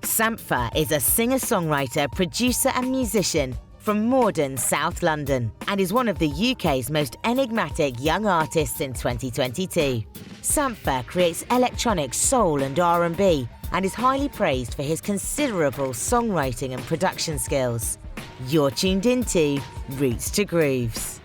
Sampha is a singer-songwriter, producer and musician from Morden, South London, and is one of the UK's most enigmatic young artists in 2022. Sampha creates electronic soul and R&B and is highly praised for his considerable songwriting and production skills. You're tuned into Roots to Grooves.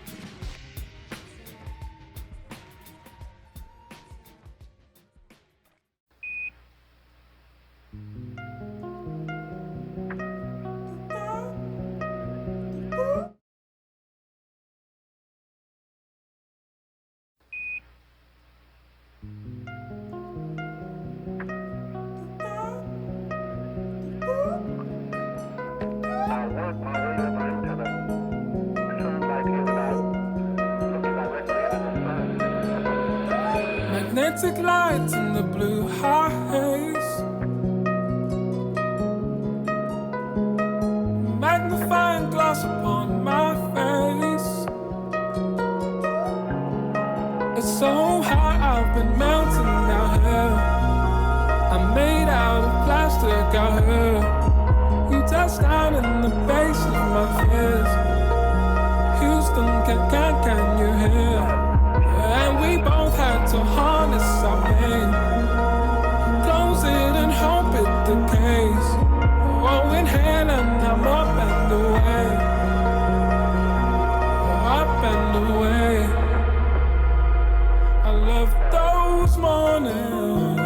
Magnetic lights in the blue haze, magnifying glass upon my face. It's so hot, I've been melting out here. I'm made out of plastic out here. You touch down in the base of my fears. Houston, can you hear? And we both had to harness our pain, close it and hope it decays. Oh, inhale and I'm up and away, up and away. I love those mornings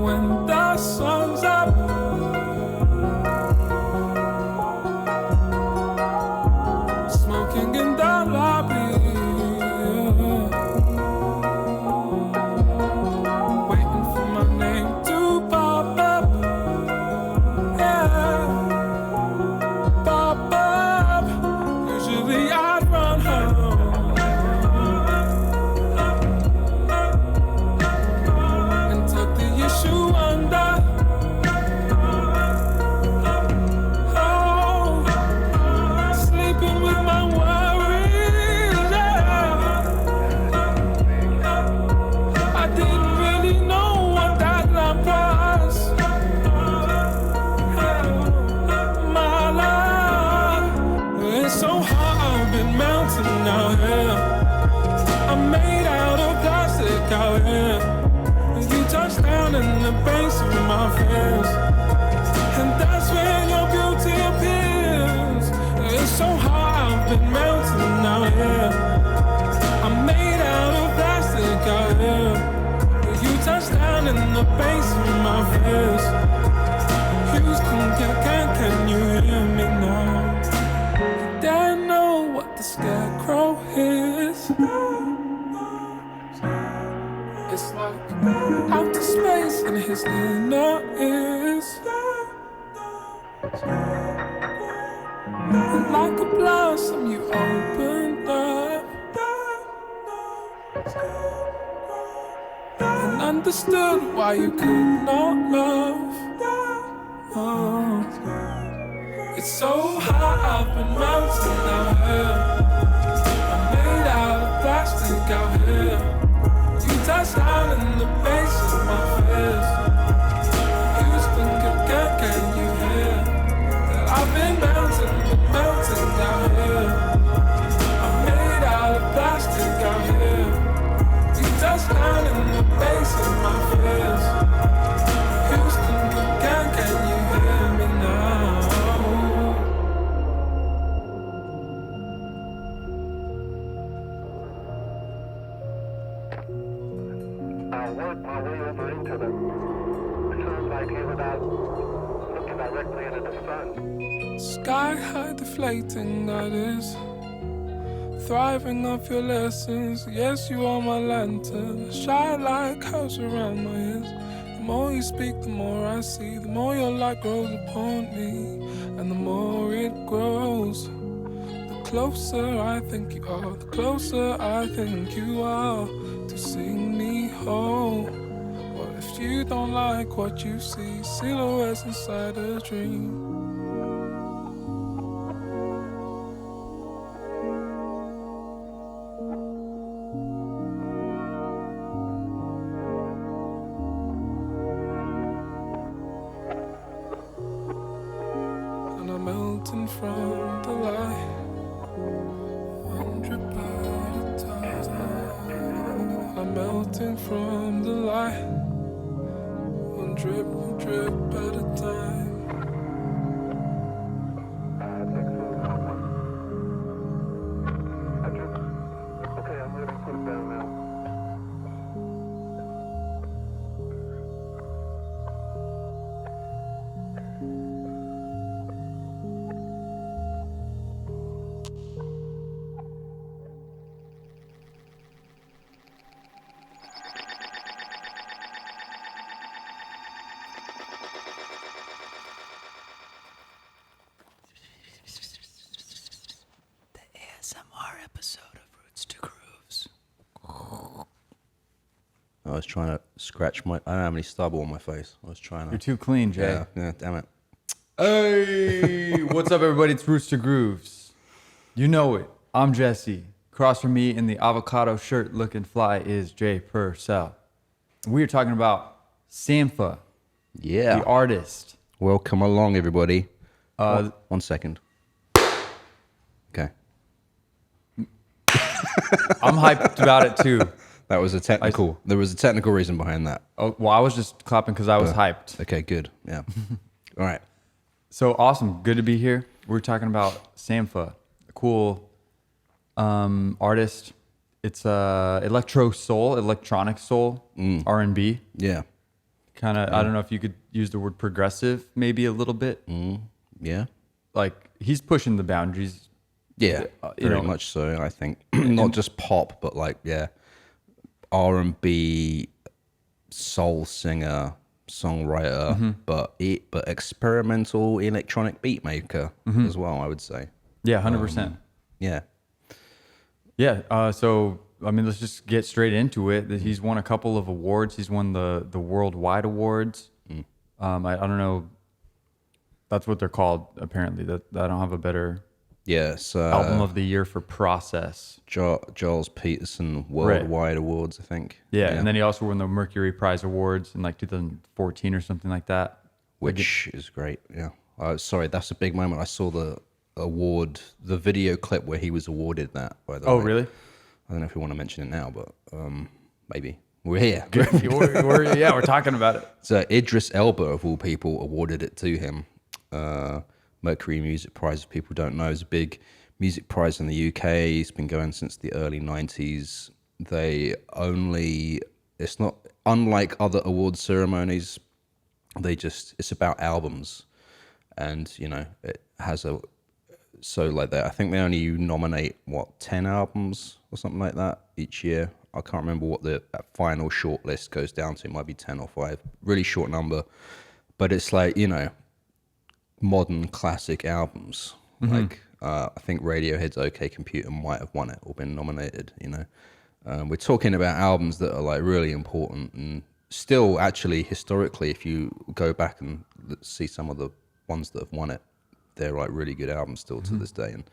when the sun's up, in the lobby, waiting for my name to pop up, yeah, pop up. Usually I'd run home and tuck the issue under. I'm made out of plastic out here. You touch down in the base of my fears, and that's when your beauty appears. It's so hot, I've been melting out here. I'm made out of plastic out here. You touch down in the base of my fears. Houston, can you hear me now? You don't know what the scarecrow is. It's like outer space in his inner ears, and like a blossom you opened up and understood why you could not love. Oh. It's so hot, I've been melting out here. I'm made out of plastic out here. You touch down in the base of my fears. Houston, can you hear that I've been melting out here. I'm made out of plastic out here. You touch down in the base of my fears. Houston, can you hear me now? I'll work my way over into the sunlight here without looking directly into the sun. Sky high deflating, that is. Thriving off your lessons. Yes, you are my lantern. Shy like house around my ears. The more you speak, the more I see. The more your light grows upon me, and the more it grows. The closer I think you are, the closer I think you are to sing me home. What if you don't like what you see? Silhouettes inside a dream. melting from the light. One drip at a time. I'm melting from the light. One drip at a time. I think so. Okay, I'm ready to put it down now. ASMR episode of Roots to Grooves. I was trying to scratch my... I don't have any stubble on my face. I was trying to... You're too clean, Jay. Yeah, damn it. Hey, what's up, everybody? It's Roots to Grooves. You know it. I'm Jesse. Across from me in the avocado shirt looking fly is Jay Purcell. We are talking about Sampha, Yeah. the artist. Welcome along, everybody. One second. Okay. I'm hyped about it too. That was a technical... There was a technical reason behind that. Oh, well, I was just clapping because I was hyped. Okay, good. Yeah. All right. So awesome. Good to be here. We're talking about Sampha, a cool artist. It's electro soul, electronic soul, R&B. Yeah. Kind of, I don't know if you could use the word progressive maybe a little bit. Yeah. Like he's pushing the boundaries. Yeah. you Very know. much so, I think. Not just pop, but like, yeah, R&B, soul singer, songwriter, but experimental electronic beat maker as well, I would say. Yeah, 100%. Yeah. Yeah. So, I mean, let's just get straight into it. He's won a couple of awards. He's won the worldwide awards. I don't know. That's what they're called, apparently. That I don't have a better Yes. album of the year for Process. Giles Peterson Worldwide Awards, I think. Yeah, and then he also won the Mercury Prize Awards in like 2014 or something like that. Which is great, yeah. Sorry, that's a big moment. I saw the award, the video clip where he was awarded that, by the way. Oh, really? I don't know if you want to mention it now, but maybe. We're here. We're talking about it. So Idris Elba, of all people, awarded it to him. Mercury Music Prize, if people don't know, is a big music prize in the UK. It's been going since the early 90s. It's not unlike other award ceremonies. It's about albums. And, it has like that. I think they only nominate, 10 albums or something like that each year. I can't remember what that final short list goes down to. It might be 10 or 5. Really short number. But it's like, modern classic albums. Like, I think Radiohead's OK Computer might have won it or been nominated, We're talking about albums that are like really important and still actually historically, if you go back and see some of the ones that have won it, they're like really good albums still to this day. And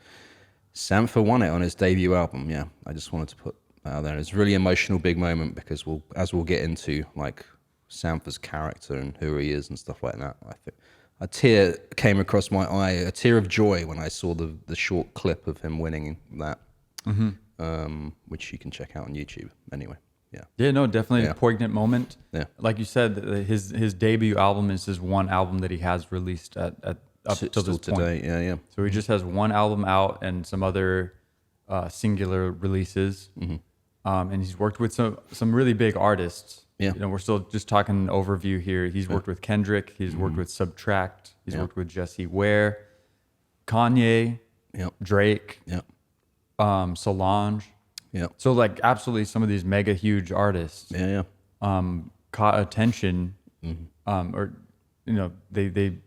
Sampha won it on his debut album. Yeah, I just wanted to put that out there. It's a really emotional, big moment because as we'll get into like Sampha's character and who he is and stuff like that. I think a tear came across my eye, a tear of joy when I saw the short clip of him winning that, which you can check out on YouTube. Anyway, yeah. Yeah, no, definitely a poignant moment. Yeah. Like you said, his debut album is his one album that he has released up till this today. point. Yeah. So he just has one album out and some other singular releases. And he's worked with some really big artists. Yeah. We're still just talking overview here. He's worked with Kendrick. He's worked with Subtract. He's worked with Jesse Ware, Kanye, Drake, Solange. Yeah. So like absolutely some of these mega huge artists Yeah. caught attention, or they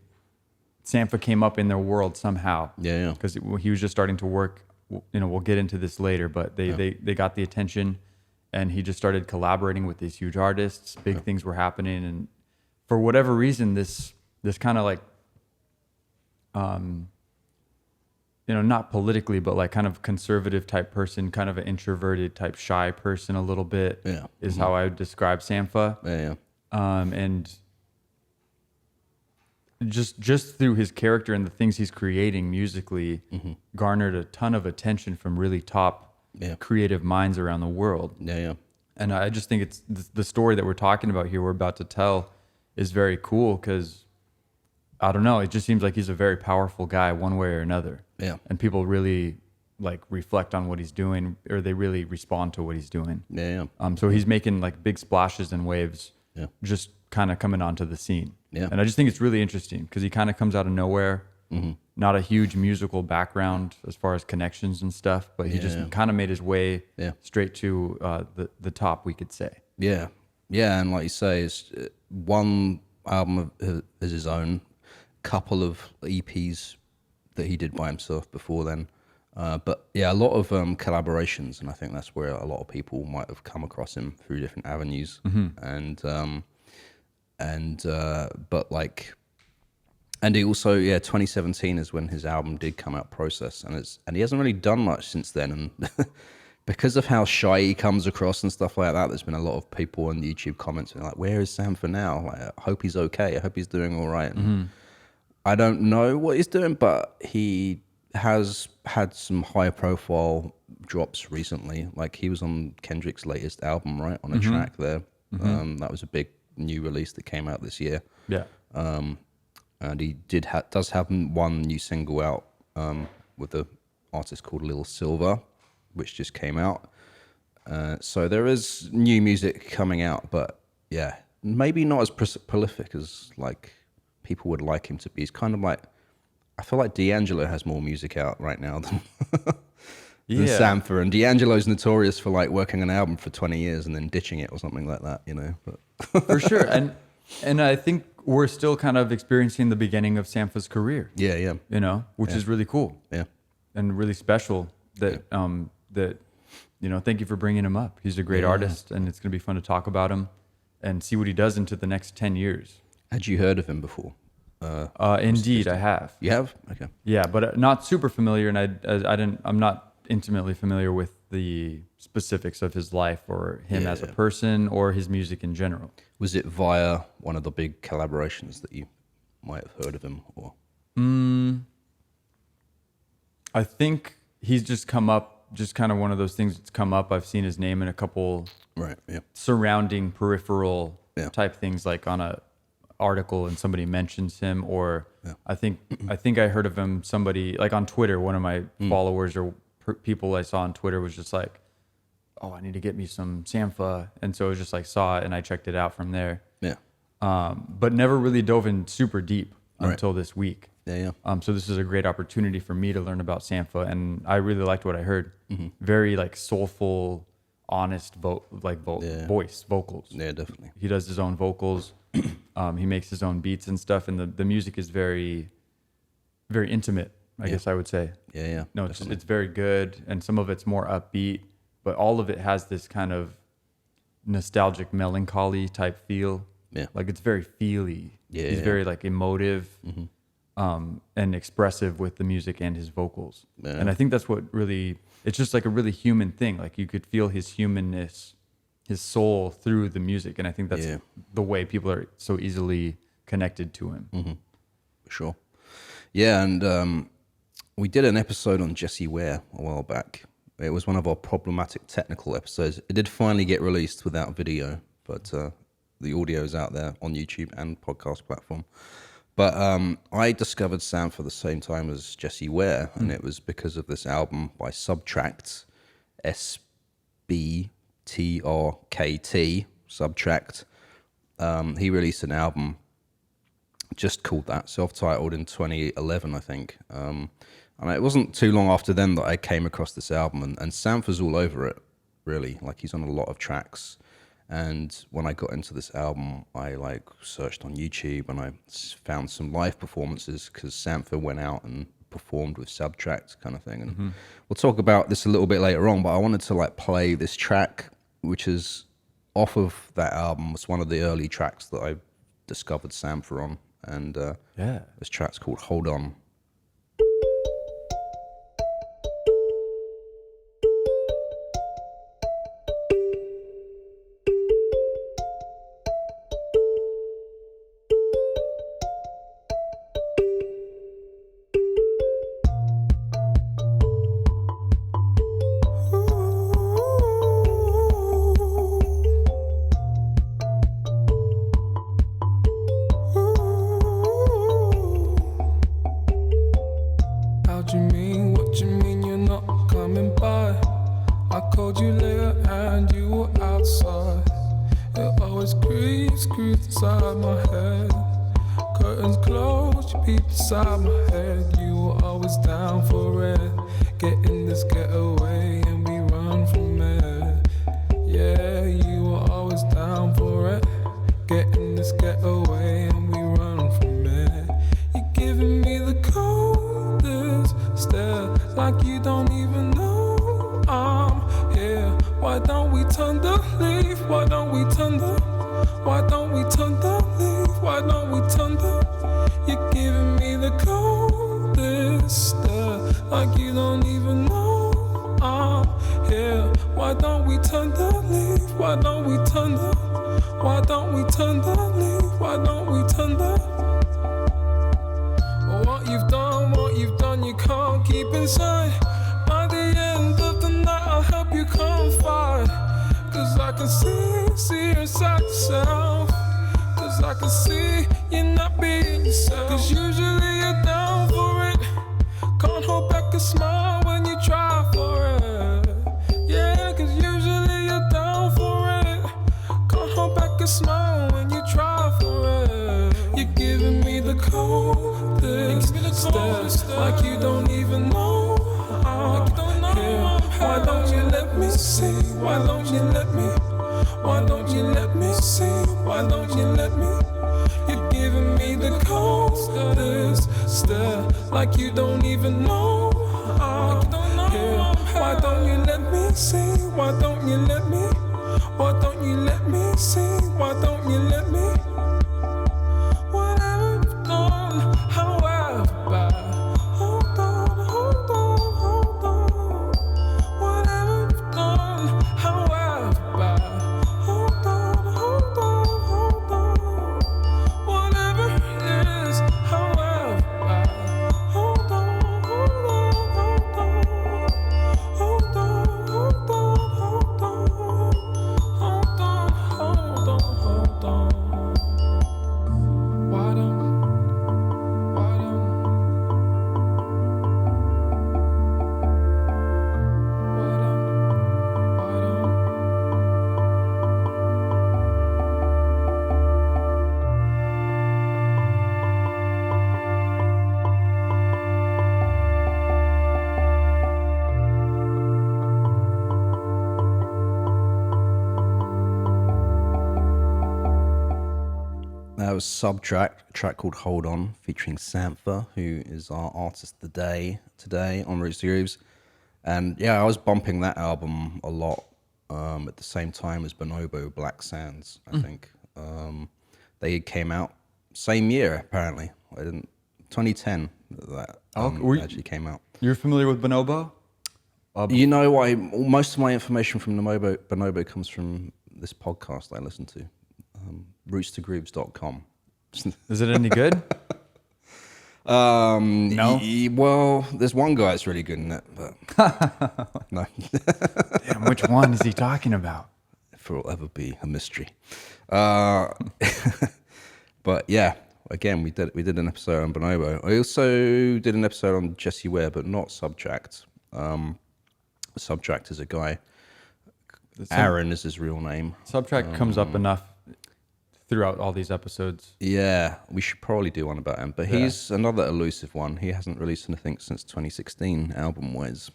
Sampha came up in their world somehow. Yeah. Because he was just starting to work. We'll get into this later, but they got the attention, and he just started collaborating with these huge artists. Big things were happening, and for whatever reason, this kind of like, not politically, but like kind of conservative type person, kind of an introverted type shy person a little bit, is how I would describe Sampha. Yeah. And just through his character and the things he's creating musically, garnered a ton of attention from really top creative minds around the world. Yeah. And I just think it's the story that we're talking about here, we're about to tell, is very cool because, I don't know, it just seems like he's a very powerful guy one way or another. Yeah. And people really like reflect on what he's doing, or they really respond to what he's doing. Yeah. So he's making like big splashes and waves, just kind of coming onto the scene. Yeah. And I just think it's really interesting because he kind of comes out of nowhere, not a huge musical background as far as connections and stuff, but he just kind of made his way straight to the top, we could say. Yeah. Yeah. And like you say, it's one album is his own, couple of EPs that he did by himself before then. But yeah, a lot of collaborations, and I think that's where a lot of people might have come across him through different avenues. But like, and he also 2017 is when his album did come out, Process, and he hasn't really done much since then. And because of how shy he comes across and stuff like that, there's been a lot of people on YouTube comments like, "Where is Sampha now? Like, I hope he's okay. I hope he's doing all right." And I don't know what he's doing, but he has had some high profile drops recently. Like he was on Kendrick's latest album, right? On a track there. That was a big new release that came out this year. Yeah. And he does have one new single out with an artist called Lil Silver, which just came out. So there is new music coming out, but yeah, maybe not as prolific as like people would like him to be. He's kind of like, I feel like D'Angelo has more music out right now than Sampha, and D'Angelo's notorious for like working an album for 20 years and then ditching it or something like that, you know. But For sure. And I think we're still kind of experiencing the beginning of Sampha's career. Yeah. You know, which is really cool. Yeah. And really special that that you know, thank you for bringing him up. He's a great artist, and it's going to be fun to talk about him and see what he does into the next 10 years. Had you heard of him before? Indeed, I have. You have? Okay. Yeah, but not super familiar, and I'm not intimately familiar with the specifics of his life or him as a person or his music in general. Was it via one of the big collaborations that you might have heard of him? Or I think he's just come up, just kind of one of those things that's come up. I've seen his name in a couple surrounding peripheral type things, like on a article and somebody mentions him, or I think I heard of him, somebody like on Twitter, one of my followers or people I saw on Twitter was just like, oh, I need to get me some Sampha, and so I was just like saw it and I checked it out from there, but never really dove in super deep until this week. So this is a great opportunity for me to learn about Sampha, and I really liked what I heard. Very like soulful, honest voice vocals. Yeah, definitely. He does his own vocals. He makes his own beats and stuff, and the music is very, very intimate, I guess I would say. Yeah. No, it's very good, and some of it's more upbeat, but all of it has this kind of nostalgic melancholy type feel. Yeah. Like it's very feely. Yeah. He's very like emotive, and expressive with the music and his vocals. Yeah. And I think that's what really, it's just like a really human thing. Like you could feel his humanness, his soul through the music, and I think that's the way people are so easily connected to him. Sure. Yeah, and we did an episode on Jesse Ware a while back. It was one of our problematic technical episodes. It did finally get released without video, but the audio is out there on YouTube and podcast platform. But I discovered Sam for the same time as Jesse Ware, and it was because of this album by Subtract, SBTRKT, Subtract. He released an album just called that, self-titled, in 2011, I think. And it wasn't too long after then that I came across this album, and Sampha's all over it, really. Like, he's on a lot of tracks. And when I got into this album, I like searched on YouTube and I found some live performances, because Sampha went out and performed with Subtract kind of thing. And we'll talk about this a little bit later on, but I wanted to like play this track, which is off of that album. It's one of the early tracks that I discovered Sampha on. And this track's called Hold On. Thoughts creeps inside my head. Curtains closed, you peep inside my head. You were always down for it. Getting this getaway and we run from it. Yeah, you were always down for it. Getting this getaway and we run from it. You're giving me the coldest stare, like you don't even know I'm here. Why don't we turn the leaf? Why don't we turn the? Why don't we turn the leaf? Why don't we turn the? You're giving me the coldest stare, like you don't even know I'm here. Why don't we turn the leaf? Why don't we turn the? Why don't we turn the leaf? Why don't we turn the? What you've done, you can't keep inside. By the end of the night, I'll help you confide. Cause I can see inside yourself. Cause I can see you're not being yourself. Cause usually you're down for it. Can't hold back a smile when you try for it. Yeah, cause usually you're down for it. Can't hold back a smile when you try for it. You're giving me the coldest stare, like you don't even know I'm here. Why don't you let me see? Why don't you let me? Why don't you let me see? Why don't you let me? You're giving me the coldest stare, like you don't even know I'm here. Why don't you let me see? Why don't you let me? Why don't you let me see? Why don't you let me? Whatever you've done, however bad, hold on, hold on, hold on. Whatever you've done, however bad, hold on, hold on, hold on. Whatever it is, however bad, hold on, hold on, hold on. Hold on, hold on, hold on. Hold on, hold on, hold on. Why don't That was Subtract, a track called Hold On, featuring Sampha, who is our artist of the day today on Roots to Grooves. And yeah, I was bumping that album a lot at the same time as Bonobo Black Sands, I think. They came out same year, apparently. 2010 that actually came out. You're familiar with Bonobo? You know why? Most of my information from Bonobo comes from this podcast I listen to, rootstogrooves.com. Is it any good? No. Well, there's one guy that's really good in it, but no. Damn, which one is he talking about? It will ever be a mystery. But yeah, again, we did an episode on Bonobo. I also did an episode on Jesse Ware, but not Subtract. Subtract is a guy. Aaron is his real name. Subtract comes up enough throughout all these episodes. Yeah, we should probably do one about him. But he's another elusive one. He hasn't released anything since 2016, album-wise.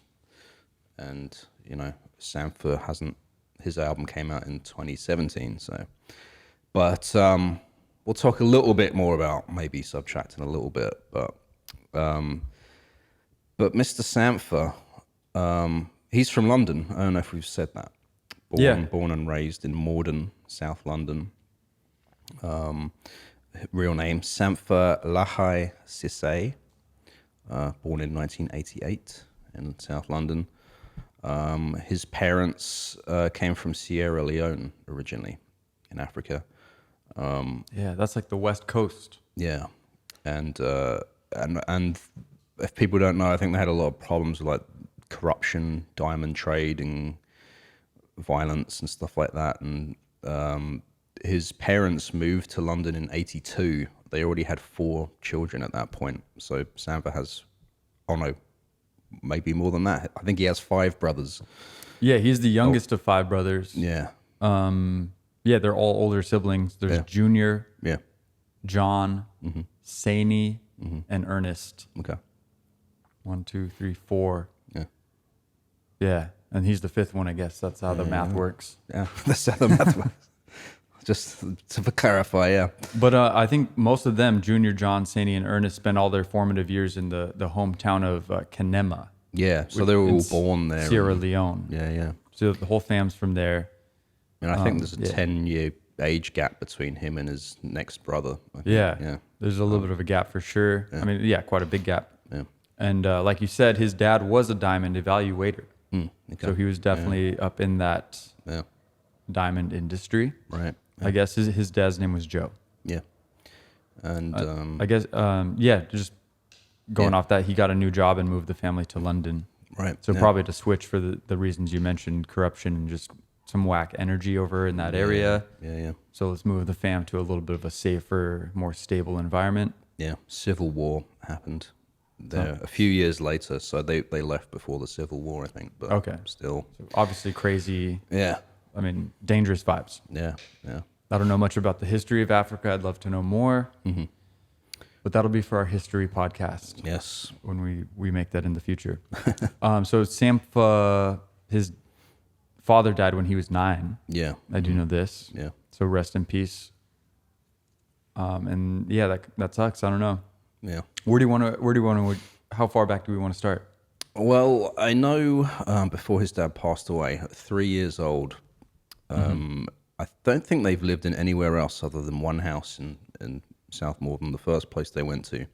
And, you know, Sampha hasn't... His album came out in 2017, so... But we'll talk a little bit more about maybe Subtract in a little bit. But Mr. Sampha, he's from London. I don't know if we've said that. Born and raised in Morden, South London. Real name Sampha Lahai Sisay, born in 1988 in South London. His parents came from Sierra Leone originally in Africa. Yeah, that's like the West Coast. Yeah, and if people don't know, I think they had a lot of problems with like corruption, diamond trading, violence, and stuff like that. And his parents moved to London in 82. They already had 4 children at that point. So Sampha has, maybe more than that. I think he has 5 brothers. Yeah, he's the youngest of 5 brothers. Yeah. Yeah, they're all older siblings. There's Junior, Yeah. John, Saini, and Ernest. Okay. 1, 2, 3, 4. Yeah. Yeah, and he's the fifth one, I guess. That's how the math works. Yeah. That's how the math works. Just to clarify, yeah. But I think most of them, Junior, John, Saini, and Ernest, spent all their formative years in the hometown of Kenema. Yeah. So they were all born there. Sierra Leone. Yeah, yeah. So the whole fam's from there. And I think there's a 10-year age gap between him and his next brother. I think. Yeah. There's a little bit of a gap for sure. Yeah. I mean, quite a big gap. Yeah. And like you said, his dad was a diamond evaluator. Okay. So he was definitely up in that diamond industry. Right. I guess his dad's name was Joe. Yeah. And I guess, just going off that, he got a new job and moved the family to London. right. So yeah. probably to switch for the reasons you mentioned, corruption and just some whack energy over in that area. Yeah. So let's move the fam to a little bit of a safer, more stable environment. Yeah. Civil War happened there a few years later. So they left before the Civil War, I think. But Okay. still. Obviously crazy. Yeah. I mean, dangerous vibes. Yeah. Yeah. I don't know much about the history of Africa. I'd love to know more. But that'll be for our history podcast Yes. when we make that in the future. So Sampha, his father died when he was 9. Yeah. I do know this. Yeah. So rest in peace. And yeah, that sucks. I don't know. Yeah. How far back do we want to start? Well, I know before his dad passed away, at 3 years old, I don't think they've lived in anywhere else other than one house in South Morden, the first place they went to.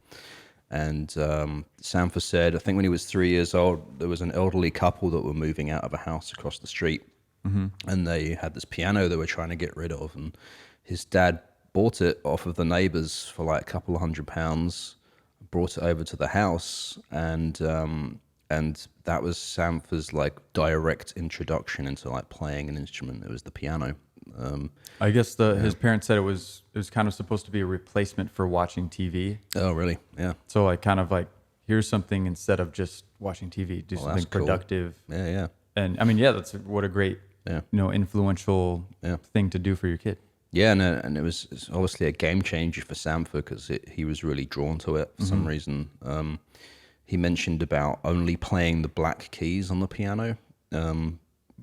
And Sampha said, I think when he was 3 years old, there was an elderly couple that were moving out of a house across the street. And they had this piano they were trying to get rid of. And his dad bought it off of the neighbors for like a couple of £100, brought it over to the house. And that was Sampha's like direct introduction into like playing an instrument. It was the piano. I guess his parents said it was kind of supposed to be a replacement for watching TV. Oh, really? Yeah. So like kind of like, here's something instead of just watching TV, do something cool. productive. Yeah, yeah. And I mean, that's what a great, influential thing to do for your kid. Yeah, and it's obviously a game changer for Sampha because he was really drawn to it for some reason. He mentioned about only playing the black keys on the piano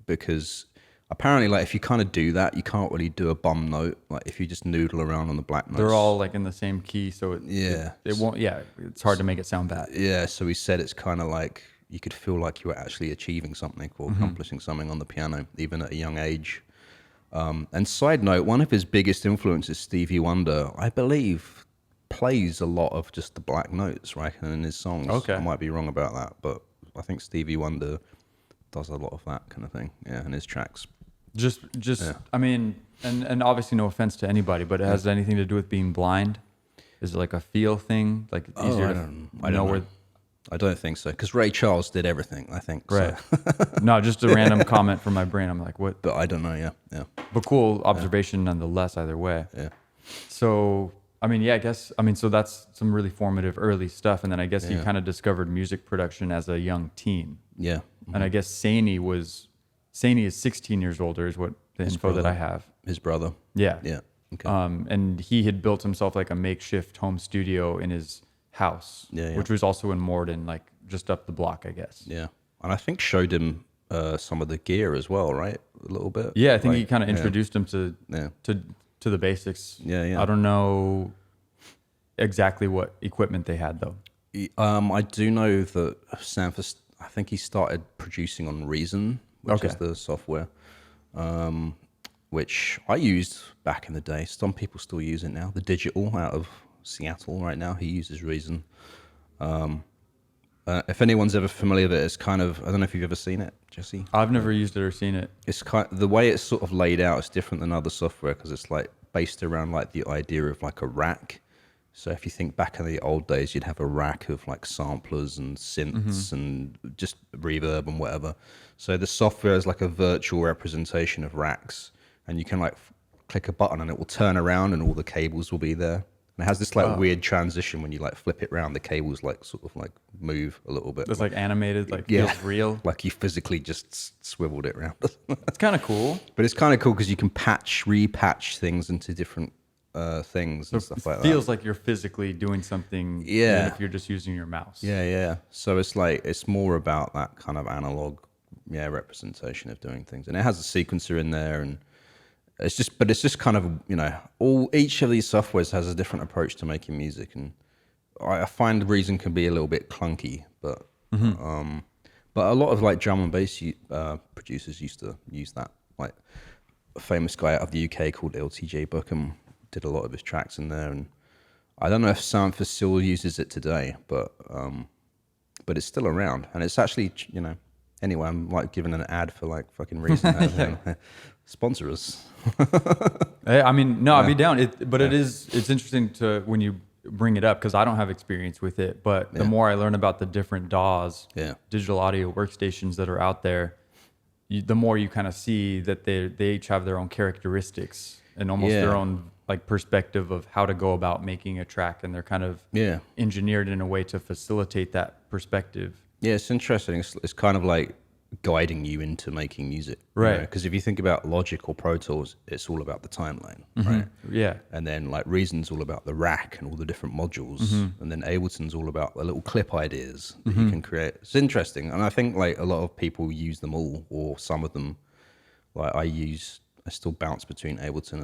because apparently, like, if you kind of do that, you can't really do a bum note. Like, if you just noodle around on the black notes. They're all, like, in the same key, so it won't, it's hard to make it sound bad. Yeah, so he said it's kind of like you could feel like you were actually achieving something or accomplishing something on the piano, even at a young age. And side note, one of his biggest influences, Stevie Wonder, I believe, plays a lot of just the black notes, right, in his songs. Okay. I might be wrong about that, but I think Stevie Wonder does a lot of that kind of thing, in his tracks. Just I mean, and obviously no offense to anybody, but it has anything to do with being blind? Is it like a feel thing? Like it's easier I don't know. I don't think so, because Ray Charles did everything, I think. Right. So. No, just a random comment from my brain. I'm like, what? But I don't know, yeah. But cool observation nonetheless, either way. Yeah. So, I mean, so that's some really formative early stuff. And then I guess you kind of discovered music production as a young teen. Yeah. And I guess Saini is 16 years older is what the info that I have. His brother. Yeah. Yeah. Okay. And he had built himself like a makeshift home studio in his house, which was also in Morden, like just up the block, I guess. Yeah. And I think showed him some of the gear as well, right? A little bit. Yeah, I think he kind of introduced him to the basics. Yeah. I don't know exactly what equipment they had though. I do know that Sampha, I think he started producing on Reason, which is the software, which I used back in the day. Some people still use it now. The Digital out of Seattle right now, he uses Reason. If anyone's ever familiar with it, it's kind of, I don't know if you've ever seen it, Jesse. I've never used it or seen it. It's kind of, the way it's sort of laid out is different than other software because it's like based around like the idea of like a rack. So if you think back in the old days, you'd have a rack of like samplers and synths and just reverb and whatever. So the software is like a virtual representation of racks, and you can like click a button and it will turn around and all the cables will be there. And it has this like weird transition when you like flip it around. The cables like sort of like move a little bit. It's like animated, like Yeah. feels real. Like you physically just swiveled it around. It's kind of cool. But it's kind of cool because you can repatch things into different things and stuff like that. Feels like you're physically doing something, Yeah. even if you're just using your mouse. Yeah. So it's like it's more about that kind of analog, representation of doing things, and it has a sequencer in there, and it's just kind of each of these softwares has a different approach to making music, and I find the Reason can be a little bit clunky, but a lot of like drum and bass producers used to use that. Like a famous guy out of the UK called LTJ Bookham did a lot of his tracks in there, and I don't know if Sampha still uses it today, but it's still around, and it's actually Anyway, I'm like giving an ad for like fucking Reason. Sponsor us. I mean, no, I'd be down. It's interesting to when you bring it up because I don't have experience with it. But the more I learn about the different DAWs, digital audio workstations that are out there, the more you kind of see that they each have their own characteristics and almost their own like perspective of how to go about making a track, and they're kind of engineered in a way to facilitate that perspective. Yeah, it's interesting. It's kind of like guiding you into making music, right? Because if you think about Logic or Pro Tools, it's all about the timeline, right? Yeah. And then like Reason's all about the rack and all the different modules, and then Ableton's all about the little clip ideas that you can create. It's interesting, and I think like a lot of people use them all, or some of them. Like I still bounce between Ableton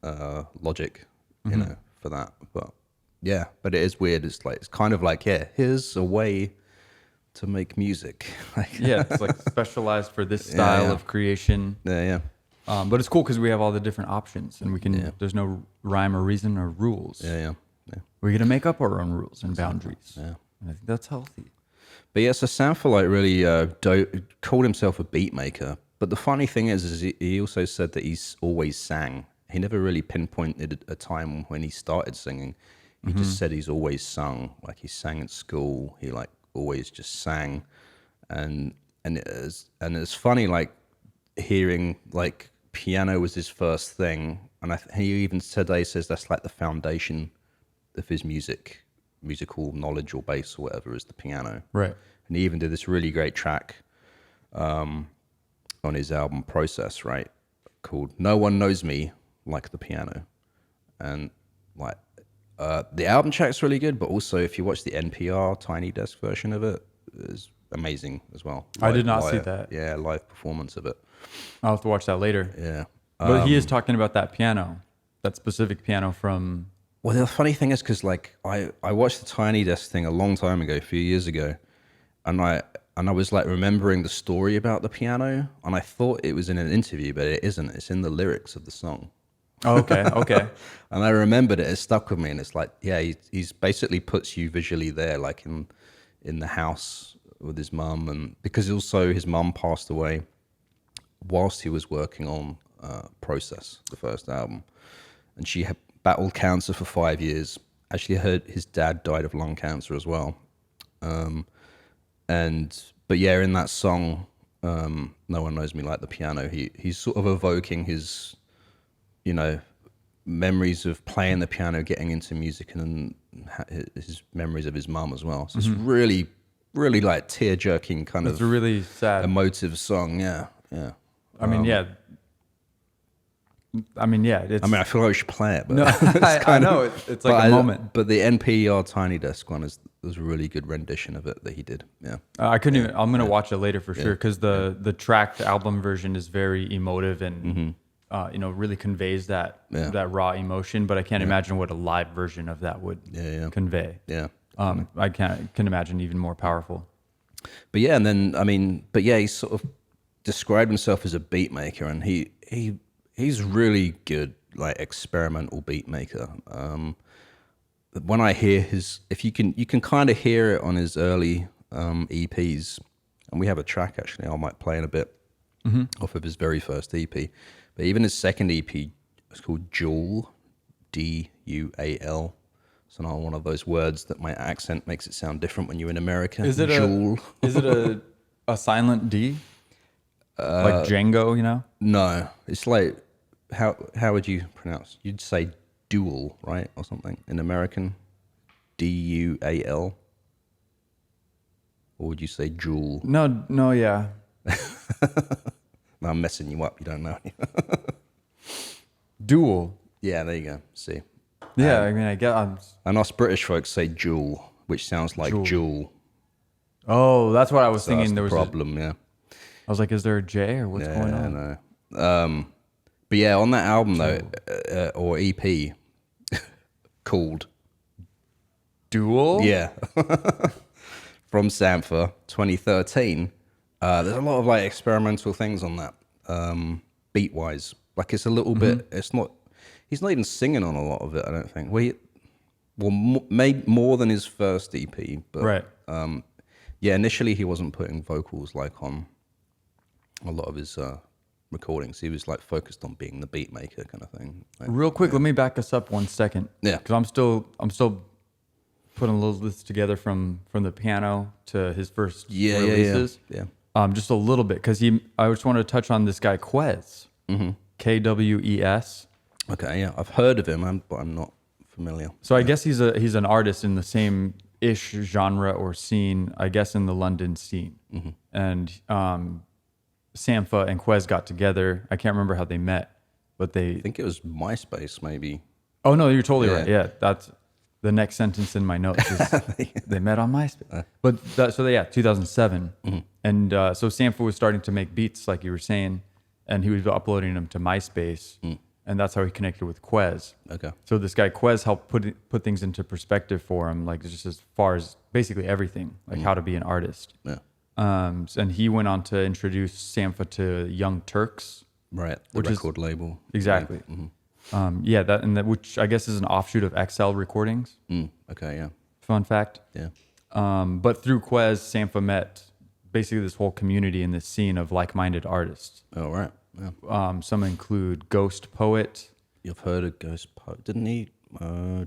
and Logic, for that. But it is weird. It's kind of like here's a way to make music. It's like specialized for this style of creation. But it's cool because we have all the different options, and we can. There's no rhyme or reason or rules. We get to make up our own rules and boundaries. And I think that's healthy. But so Sampha like really called himself a beat maker. But the funny thing is he also said that he's always sang. He never really pinpointed a time when he started singing. He just said he's always sung. Like he sang at school. He like always just sang, and it's funny like hearing like piano was his first thing, and he even today says that's like the foundation of his musical knowledge or bass or whatever is the piano, right? And he even did this really great track on his album Process, right, called No One Knows Me Like the Piano, and like the album track's really good, but also if you watch the NPR Tiny Desk version of it, it's amazing as well. I did not see that. Yeah, live performance of it. I'll have to watch that later. Yeah. But he is talking about that piano, that specific piano from... Well, the funny thing is because like I watched the Tiny Desk thing a long time ago, a few years ago, and I was like remembering the story about the piano, and I thought it was in an interview, but it isn't. It's in the lyrics of the song. Oh, okay. And I remembered it. It stuck with me, and it's like, he's basically puts you visually there, like in the house with his mum, and because also his mum passed away whilst he was working on Process, the first album, and she had battled cancer for 5 years. Actually, heard his dad died of lung cancer as well. But in that song, No One Knows Me Like the Piano, he's sort of evoking his memories of playing the piano, getting into music, and his memories of his mum as well. So it's really, really like tear-jerking kind of. It's a really sad, emotive song. Yeah. I mean, It's, I feel like we should play it. But no, I know it's like a moment. But the NPR Tiny Desk one was a really good rendition of it that he did. Yeah. I couldn't even. I'm gonna watch it later for sure because the tracked album version is very emotive and. Really conveys that raw emotion, but I can't imagine what a live version of that would convey. Yeah. I can imagine even more powerful. But he sort of described himself as a beat maker, and he's really good, like experimental beat maker. When I hear you can kind of hear it on his early EPs, and we have a track actually I might play in a bit off of his very first EP. But even his second EP is called Dual, D-U-A-L. It's not one of those words that my accent makes it sound different when you're in America. Is it a silent D? Like Django, No, it's like how would you pronounce? You'd say dual, right, or something in American, Dual, or would you say jewel? No, yeah. No, I'm messing you up. You don't know. Dual. Yeah, there you go. See, Yeah, I mean, I get. and us British folks say jewel, which sounds like jewel. Oh, that's what I was So thinking. that's There the was. problem. Yeah. I was like, is there a J or what's going on? No. But yeah, on that album though, or EP, called Dual. Yeah, from Sampha, 2013. There's a lot of like experimental things on that, beat wise. Like it's a little bit. It's not. He's not even singing on a lot of it. I don't think. Made more than his first EP, but Right. yeah. Initially, he wasn't putting vocals like on a lot of his recordings. He was like focused on being the beat maker kind of thing. Like, Real quick, let me back us up 1 second. Yeah. Because I'm still putting a little list together from the piano to his first releases. Yeah. Just a little bit because I just wanted to touch on this guy Quez, Kwes. Okay, yeah, I've heard of him, but I'm not familiar. So I guess he's an artist in the same ish genre or scene. I guess in the London scene, and Sampha and Quez got together. I can't remember how they met, but I think it was MySpace, maybe. Oh no, you're totally Yeah. right. Yeah, that's the next sentence in my notes. Is they met on MySpace. But 2007, and so Sampha was starting to make beats, like you were saying, and he was uploading them to MySpace, and that's how he connected with Quez. Okay. So this guy Quez helped put things into perspective for him, like just as far as basically everything, like how to be an artist. Yeah. And he went on to introduce Sampha to Young Turks. Right. The Which is- record label. Exactly. That which I guess is an offshoot of XL Recordings. Okay, yeah. Fun fact. Yeah. But through Quez, Sampha met basically this whole community in this scene of like-minded artists. Oh, right. Yeah. Some include Ghost Poet. You've heard of Ghost Poet. Didn't he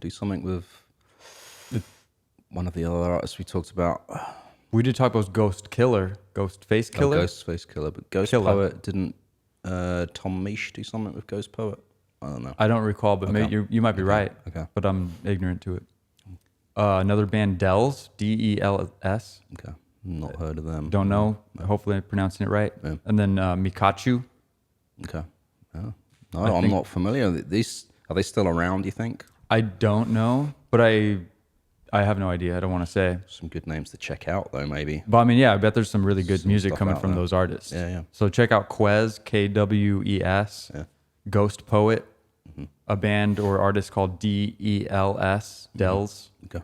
do something with one of the other artists we talked about? We did talk about Ghost Killer, Ghost Face Killer. Ghostface Killer. But Ghost Killer. Poet, didn't Tom Misch do something with Ghost Poet? I don't know. I don't recall, but maybe you might be right. Okay. But I'm ignorant to it. Another band, Dells, Dels. Okay. Not heard of them. Don't know. Hopefully I'm pronouncing it right. Yeah. And then Mikachu. Okay. Yeah. No, I'm not familiar. These are they still around, do you think? I don't know, but I have no idea. I don't want to say. Some good names to check out, though, maybe. But I mean, yeah, I bet there's some really good Some music stuff coming out from there. those artists. Yeah, yeah. So check out Quez, Kwes, Yeah. Ghost Poet, a band or artist called Dels, Dels, Okay.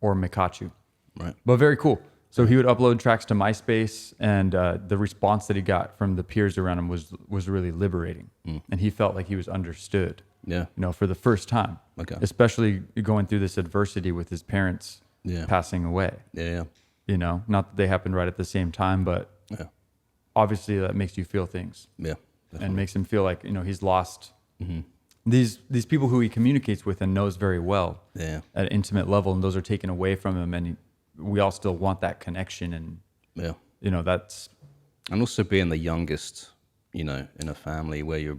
or Mikachu. Right. But very cool. So he would upload tracks to MySpace, and the response that he got from the peers around him was really liberating, and he felt like he was understood. Yeah. For the first time. Okay. Especially going through this adversity with his parents Yeah. passing away. Yeah. Yeah. Not that they happened right at the same time, but Yeah. obviously that makes you feel things Yeah. and makes him feel like he's lost these people who he communicates with and knows very well Yeah. at an intimate level, and those are taken away from him, and we all still want that connection, and Yeah. that's And also being the youngest, in a family where your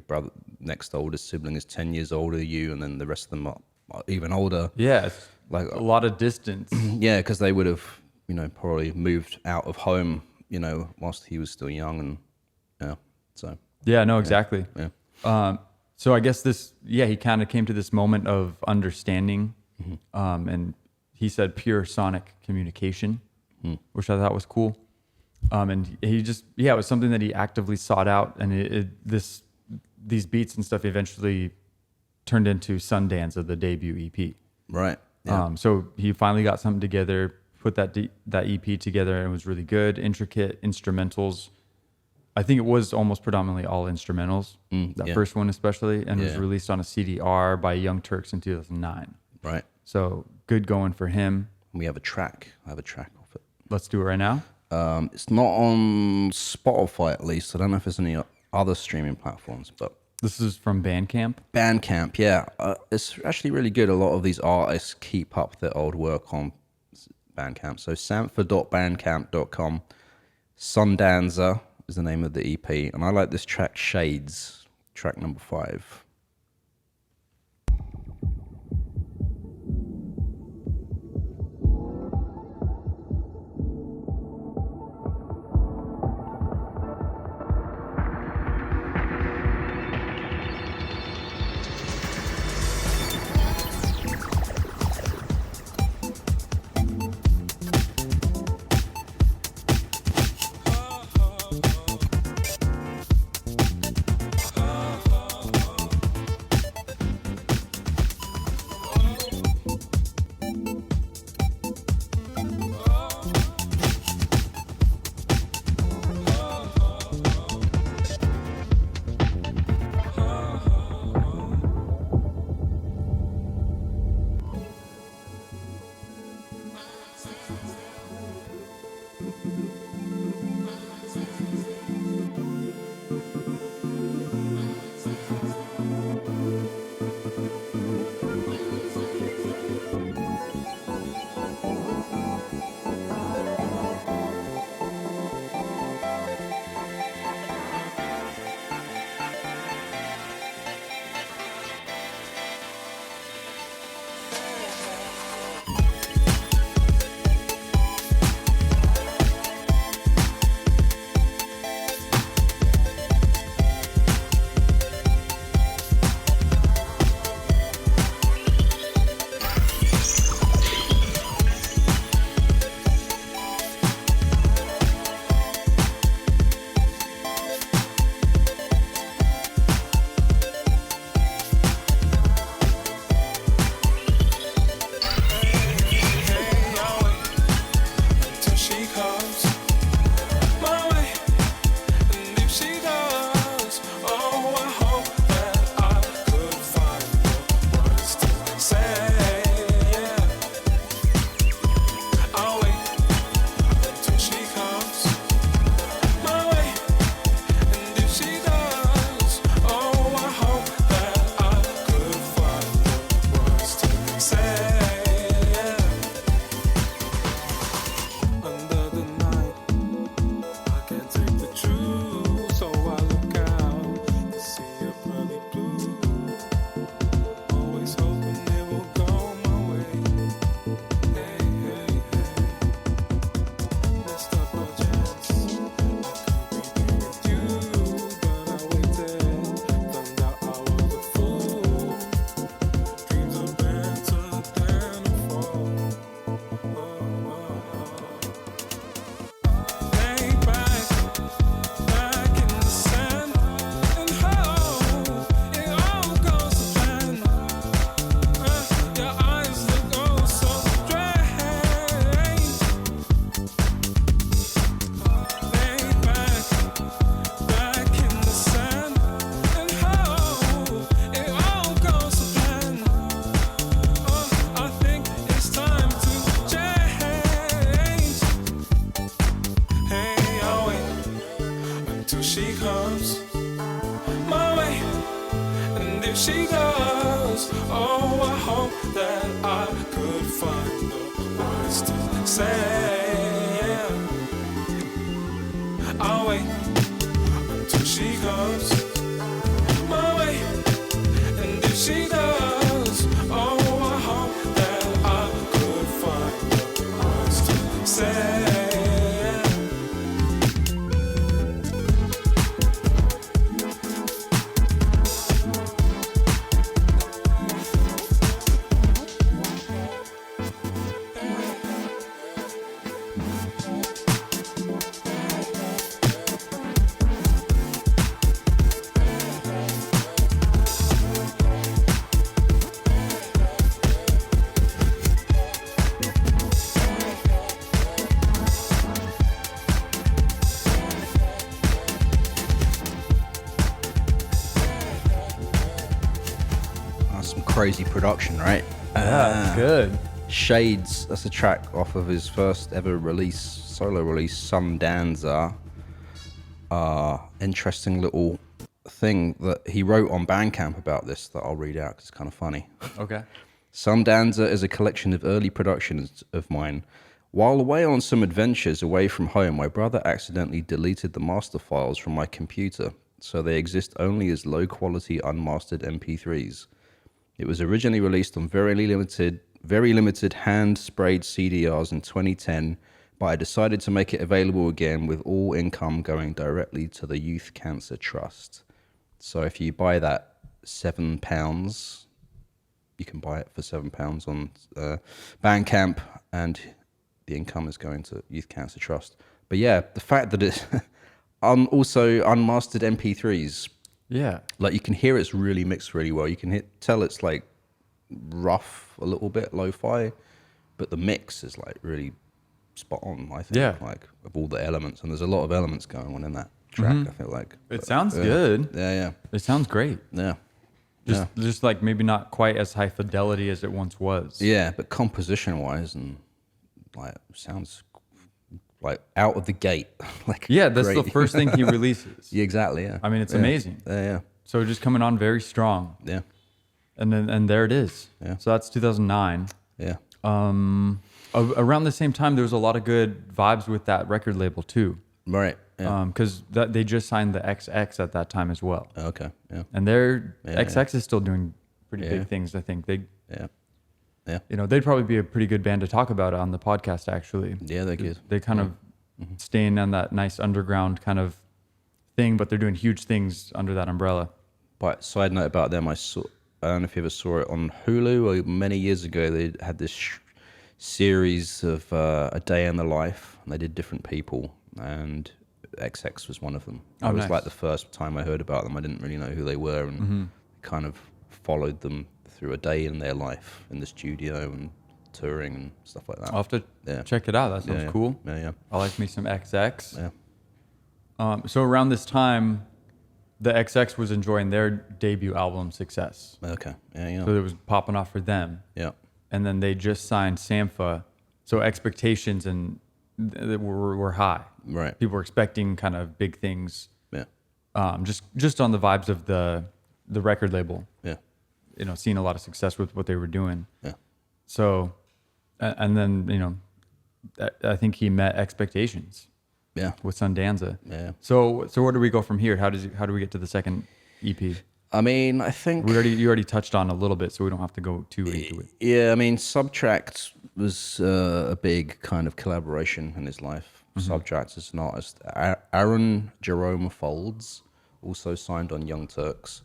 next oldest sibling is 10 years older than you, and then the rest of them are even older. it's Like a lot of distance. Yeah, because they would have, probably moved out of home, whilst he was still young, and so Exactly. yeah. So I guess he kind of came to this moment of understanding, and he said pure sonic communication, which I thought was cool. And he just, it was something that he actively sought out, and these beats and stuff eventually turned into Sundance of the debut EP. Right. Yeah. So he finally got something together, put that EP together, and it was really good, intricate instrumentals. I think it was almost predominantly all instrumentals, that first one especially, and it was Yeah. released on a CDR by Young Turks in 2009. Right. So good going for him. We have a track. I have a track of it. Let's do it right now. It's not on Spotify, at least. I don't know if there's any other streaming platforms, but This is from Bandcamp. Bandcamp, yeah. It's actually really good. A lot of these artists keep up their old work on Bandcamp. So sampha.bandcamp.com. Sundancer is the name of the EP. And I like this track, Shades, track number 5. that I could find the words to say. I'll wait until she comes my way, and if she does, oh, I hope that I could find the words to say. Crazy production, right? Yeah, good. Shades, that's a track off of his first ever release, solo release, Some Danza. Interesting little thing that he wrote on Bandcamp about this that I'll read out because it's kind of funny. Okay. Some Danza is a collection of early productions of mine. While away on some adventures away from home, my brother accidentally deleted the master files from my computer, so they exist only as low-quality unmastered MP3s. It was originally released on very limited hand-sprayed CDRs in 2010, but I decided to make it available again with all income going directly to the Youth Cancer Trust. So if you buy that £7, you can buy it for £7 on Bandcamp, and the income is going to Youth Cancer Trust. But yeah, the fact that it's also unmastered MP3s, Yeah. like you can hear it's really mixed really well. You can tell it's like rough a little bit, lo-fi, but the mix is like really spot on, I think. Yeah. Like of all the elements, and there's a lot of elements going on in that track. I feel like It sounds good. Yeah. It sounds great. Yeah. Just like maybe not quite as high fidelity as it once was. Yeah, but composition wise and like sounds like out of the gate. Like Yeah, that's great. the first thing he releases. Yeah, exactly. Yeah. I mean, it's amazing. Yeah. So just coming on very strong. Yeah. And there it is. Yeah. So that's 2009. Yeah. Around the same time, there was a lot of good vibes with that record label too. Right. Yeah. Because they just signed the XX at that time as well. Okay. Yeah. And their Yeah, XX is still doing pretty Yeah. big things. I think Yeah. Yeah. they'd probably be a pretty good band to talk about on the podcast. Actually, Yeah, they could. They kind of staying on that nice underground kind of thing, but they're doing huge things under that umbrella. But side note about them, I don't know if you ever saw it on Hulu, or many years ago they had this series of A Day in the Life, and they did different people, and XX was one of them. Oh, it was nice. like the first time I heard about them. I didn't really know who they were, and kind of followed them through a day in their life in the studio and touring and stuff like that. I'll have to Yeah. check it out. That sounds Yeah. cool. Yeah. I like me some XX. Yeah. So around this time, the XX was enjoying their debut album success. Okay. Yeah. So it was popping off for them. Yeah. And then they just signed Sampha. So expectations were high. Right. People were expecting kind of big things. Yeah. Just on the vibes of the record label. Yeah. Seeing a lot of success with what they were doing. Yeah. So, and then, I think he met expectations Yeah. with Sundanza. Yeah. So where do we go from here? How do we get to the second EP? I mean, I think You already touched on a little bit, so we don't have to go too into it. Yeah, I mean, Subtract was a big kind of collaboration in his life. Subtract is an artist. Aaron Jerome Folds also signed on Young Turks.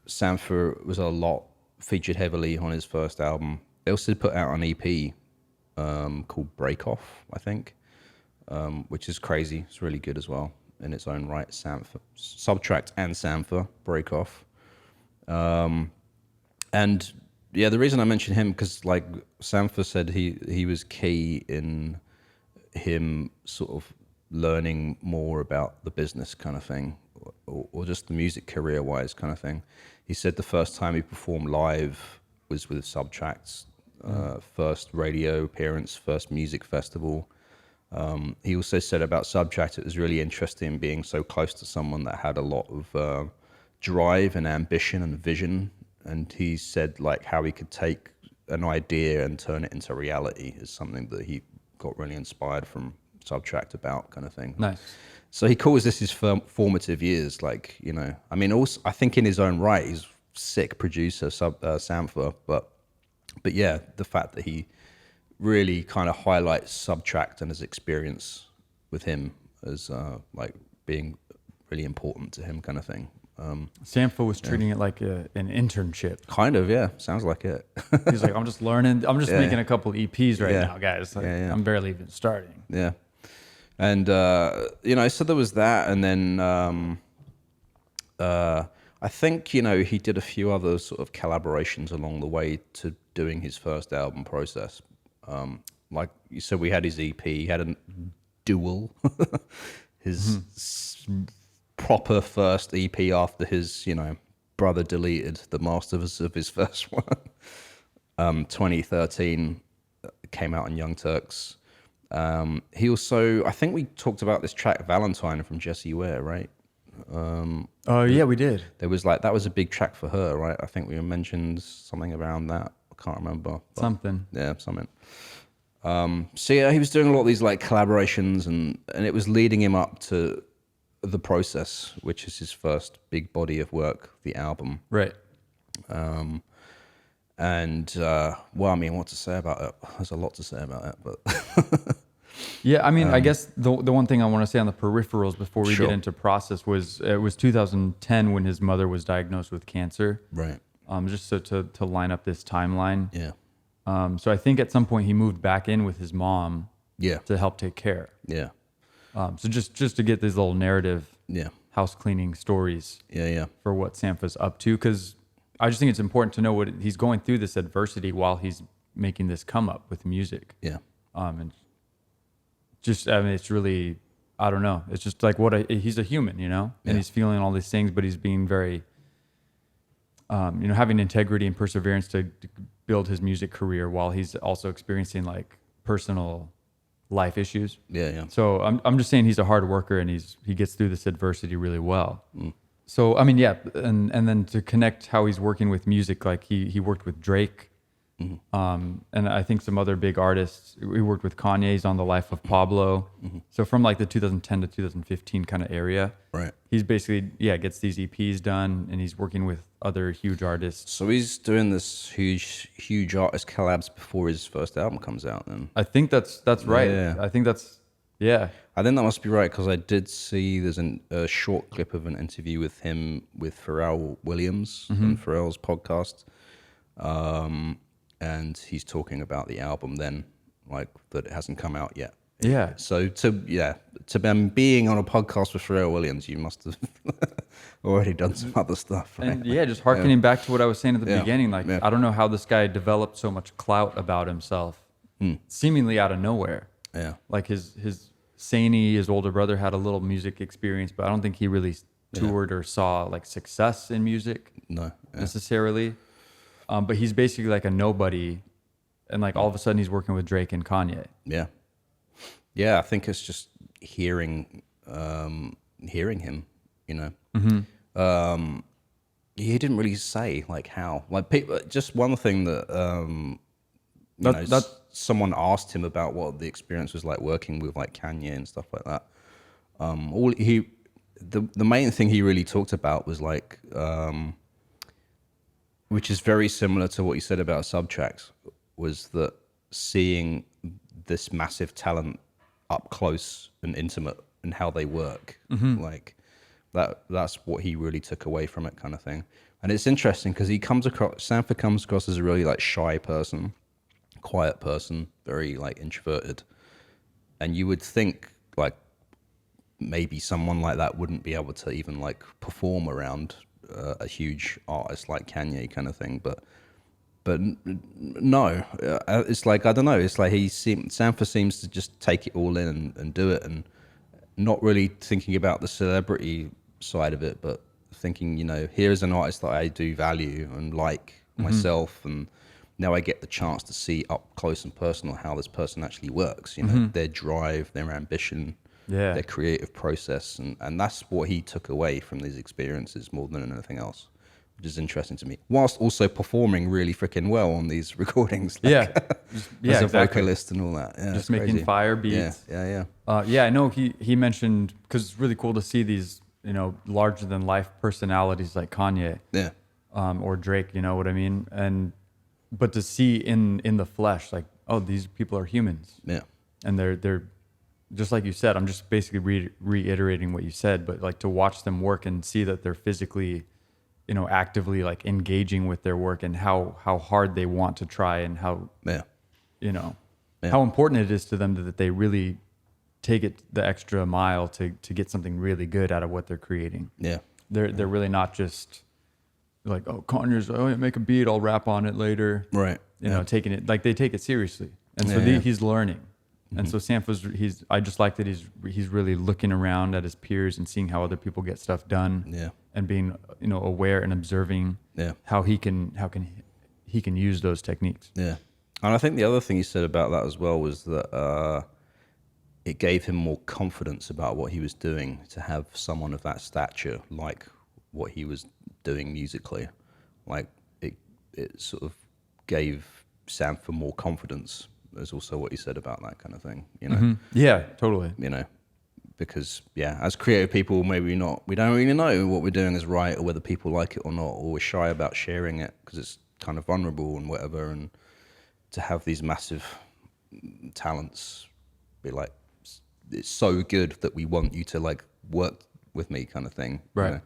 Sampha was featured heavily on his first album. They also put out an EP called Break Off, I think, which is crazy. It's really good as well in its own right. Subtract and Sampha, Break Off. And yeah, the reason I mention him, because like Sampha said he was key in him sort of learning more about the business kind of thing, or just the music career wise kind of thing. He said the first time he performed live was with Subtract's first radio appearance, first music festival. He also said about Subtract, it was really interesting being so close to someone that had a lot of drive and ambition and vision and he said like how he could take an idea and turn it into reality is something that he got really inspired from Subtract about, kind of thing. Nice. So he calls this his formative years, like, you know, I mean, also I think in his own right he's sick producer, Sampha, but yeah, the fact that he really kind of highlights Subtract and his experience with him as like being really important to him, kind of thing. Sampha was treating it like an internship. Kind of, yeah. Sounds like it. He's like, I'm just learning. I'm just making a couple EPs right now, guys. Like, I'm barely even starting. Yeah. And, you know, so there was that. And then I think, you know, he did a few other sort of collaborations along the way to doing his first album process. Like you said, we had his EP, he had a dual, his proper first EP after his, you know, brother deleted the masters of his first one. 2013 came out on Young Turks. He also, I think we talked about this track Valentine from Jessie Ware, right? Oh yeah, we did. There was like, that was a big track for her, right? I think we mentioned something around that. I can't remember. But Something. yeah, something. So yeah, he was doing a lot of these like collaborations, and it was leading him up to The Process, which is his first big body of work, the album. Right. And well, I mean, what to say about it? There's a lot to say about it, but Yeah, I mean, I guess the one thing I want to say on the peripherals before we get into Process was it was 2010 when his mother was diagnosed with cancer. right. Just so to line up this timeline. Yeah. So I think at some point he moved back in with his mom. Yeah. To help take care. Yeah. So just to get these little narrative Yeah. house cleaning stories Yeah. for what Sampha's up to, because I just think it's important to know what he's going through, this adversity while he's making this come up with music. Yeah. And just, I mean, it's really, I don't know. It's just like he's a human, you know, and he's feeling all these things, but he's being very, you know, having integrity and perseverance to build his music career while he's also experiencing like personal life issues. Yeah. Yeah. So I'm just saying he's a hard worker and he gets through this adversity really well. So I mean, yeah, and then to connect how he's working with music, like he worked with Drake, and I think some other big artists. He worked with Kanye's on The Life of Pablo. So from like the 2010 to 2015 kind of area, Right. he's basically gets these EPs done, and he's working with other huge artists. So he's doing this huge artist collabs before his first album comes out. Then I think that's right. Yeah. I think that's I think that must be right, because I did see there's a short clip of an interview with him with Pharrell Williams on Pharrell's podcast, and he's talking about the album then, like that it hasn't come out yet. Yeah. So to being on a podcast with Pharrell Williams, you must have already done some other stuff, right? And just hearkening back to what I was saying at the beginning, like Yeah. I don't know how this guy developed so much clout about himself, seemingly out of nowhere. Yeah. Like his Saney, his older brother, had a little music experience, but I don't think he really toured or saw like success in music necessarily. But he's basically like a nobody, and like all of a sudden he's working with Drake and Kanye. Yeah. Yeah, I think it's just hearing him, you know. He didn't really say like how. Like people, just one thing that someone asked him about what the experience was like working with like Kanye and stuff like that. The main thing he really talked about was like, which is very similar to what you said about Subtracts, was that seeing this massive talent up close and intimate and how they work, like that's what he really took away from it, kind of thing. And it's interesting because Sampha comes across as a really like shy person, quiet person, very like introverted, and you would think like maybe someone like that wouldn't be able to even like perform around a huge artist like Kanye, kind of thing, but no, it's like, I don't know, it's like Sampha seems to just take it all in and do it, and not really thinking about the celebrity side of it, but thinking, you know, here's an artist that I do value and like myself, and now I get the chance to see up close and personal how this person actually works, you know, their drive, their ambition, their creative process, and that's what he took away from these experiences more than anything else. which is interesting to me. Whilst also performing really freaking well on these recordings. Yeah, as a exactly. vocalist and all that. Yeah, Just it's making crazy. fire beats. Yeah. Yeah, I know he mentioned, because it's really cool to see these, larger than life personalities like Kanye, Yeah. or Drake, you know what I mean? But to see in the flesh, like, oh, these people are humans. Yeah. And they're just like you said, I'm just basically reiterating what you said, but like to watch them work and see that they're physically, actively like engaging with their work and how hard they want to try and how, how important it is to them that they really take it the extra mile to get something really good out of what they're creating. Yeah. They're really not just like, oh, Kanye's, oh, yeah, make a beat, I'll rap on it later. Right. Taking it, like they take it seriously. And so he's learning. And so Sampha's, I just like that he's really looking around at his peers and seeing how other people get stuff done. Yeah. And being, aware and observing how he can use those techniques. Yeah. And I think the other thing he said about that as well was that it gave him more confidence about what he was doing to have someone of that stature like what he was doing musically. Like it sort of gave Sampha more confidence. Is also what he said about that kind of thing, Yeah, totally. Because as creative people, maybe we don't really know what we're doing is right or whether people like it or not, or we're shy about sharing it because it's kind of vulnerable and whatever. And to have these massive talents be like, it's so good that we want you to like work with me, kind of thing. Right.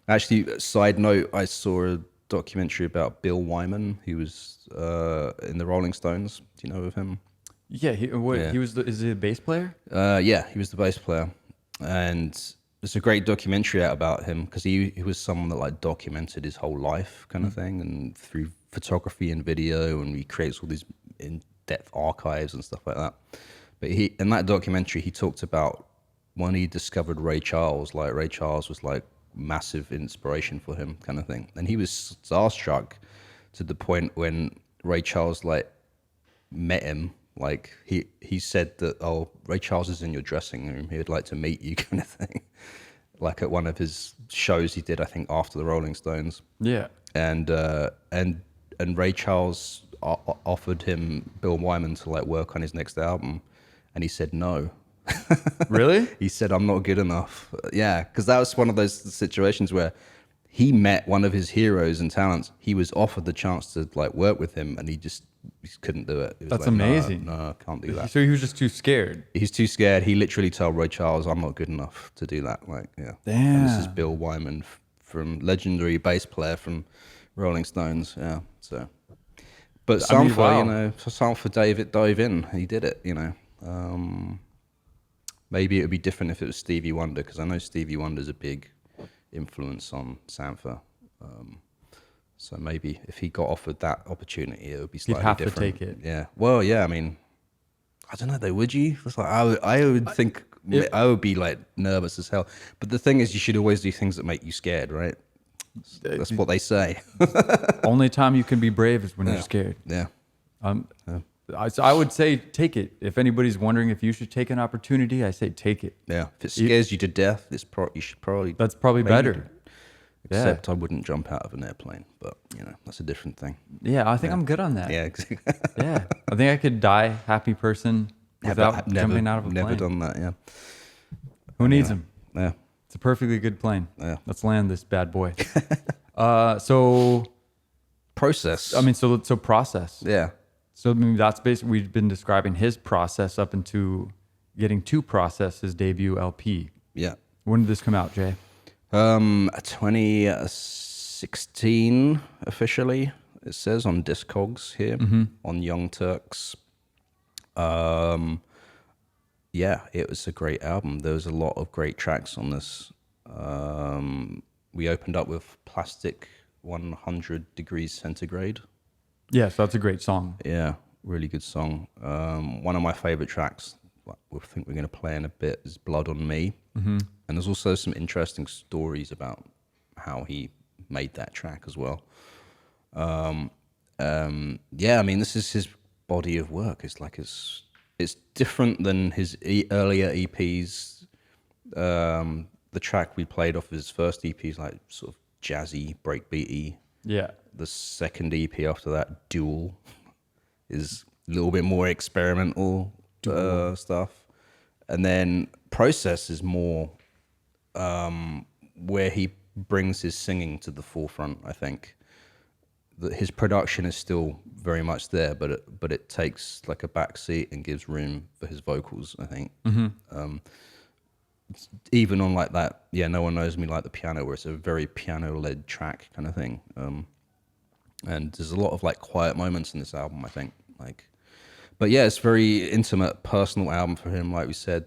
Actually, side note, I saw a documentary about Bill Wyman. He was in the Rolling Stones. Do you know of him? Yeah, he was is he a bass player? Yeah, he was the bass player, and there's a great documentary out about him because he was someone that like documented his whole life, kind of thing, and through photography and video, and he creates all these in-depth archives and stuff like that. But in that documentary, he talked about when he discovered Ray Charles. Like Ray Charles was like massive inspiration for him, kind of thing, and he was starstruck to the point when Ray Charles like met him, like he said that, oh, Ray Charles is in your dressing room, he would like to meet you, kind of thing. Like at one of his shows he did, I think after the Rolling Stones. Yeah. And Ray Charles offered him Bill Wyman to like work on his next album, and he said no. Really? He said, I'm not good enough. Yeah, because that was one of those situations where he met one of his heroes and talents. He was offered the chance to like work with him, and he couldn't do it. That's like, amazing. No, I can't do that. So he was just too scared. He's too scared. He literally told Ray Charles, I'm not good enough to do that. Like, yeah. Damn. And this is Bill Wyman, from legendary bass player from Rolling Stones. Yeah. So, but Sampha, wow. Sampha dove in. He did it. Maybe it would be different if it was Stevie Wonder, because I know Stevie Wonder's a big influence on Sampha. So maybe if he got offered that opportunity, it would be slightly different. You'd have to take it. Yeah. Well, yeah. I mean, I don't know though. Would you? It's like I would think I would be like nervous as hell. But the thing is, you should always do things that make you scared, right? That's what they say. Only time you can be brave is when you're scared. Yeah. I would say take it. If anybody's wondering if you should take an opportunity, I say take it. Yeah. If it scares you to death, you should probably. That's probably better. Except I wouldn't jump out of an airplane, but that's a different thing. Yeah, I think I'm good on that. Yeah. Yeah, I think I could die happy person without jumping out of a plane. Never done that. Yeah. Who needs them? Yeah. It's a perfectly good plane. Yeah. Let's land this bad boy. So process. I mean, so process. Yeah. So I mean, that's basically, we've been describing his process up into getting to process his debut LP. Yeah. When did this come out, Jay? 2016 officially, it says on Discogs here, on Young Turks. Yeah, it was a great album. There was a lot of great tracks on this. We opened up with Plastic 100 Degrees Centigrade. Yes, that's a great song. Yeah, really good song. One of my favorite tracks, I think we're going to play in a bit, is Blood on Me. Mm-hmm. And there's also some interesting stories about how he made that track as well. Yeah, I mean, this is his body of work. It's different than his earlier EPs. The track we played off his first EP is like sort of jazzy, breakbeaty. Yeah. The second EP after that, Duel, is a little bit more experimental stuff. And then Process is more where he brings his singing to the forefront, I think. His production is still very much there, but it takes like a back seat and gives room for his vocals, I think. Even on like that, No One Knows Me Like the Piano, where it's a very piano-led track kind of thing. And there's a lot of like quiet moments in this album, I think. But yeah, it's a very intimate, personal album for him. Like we said,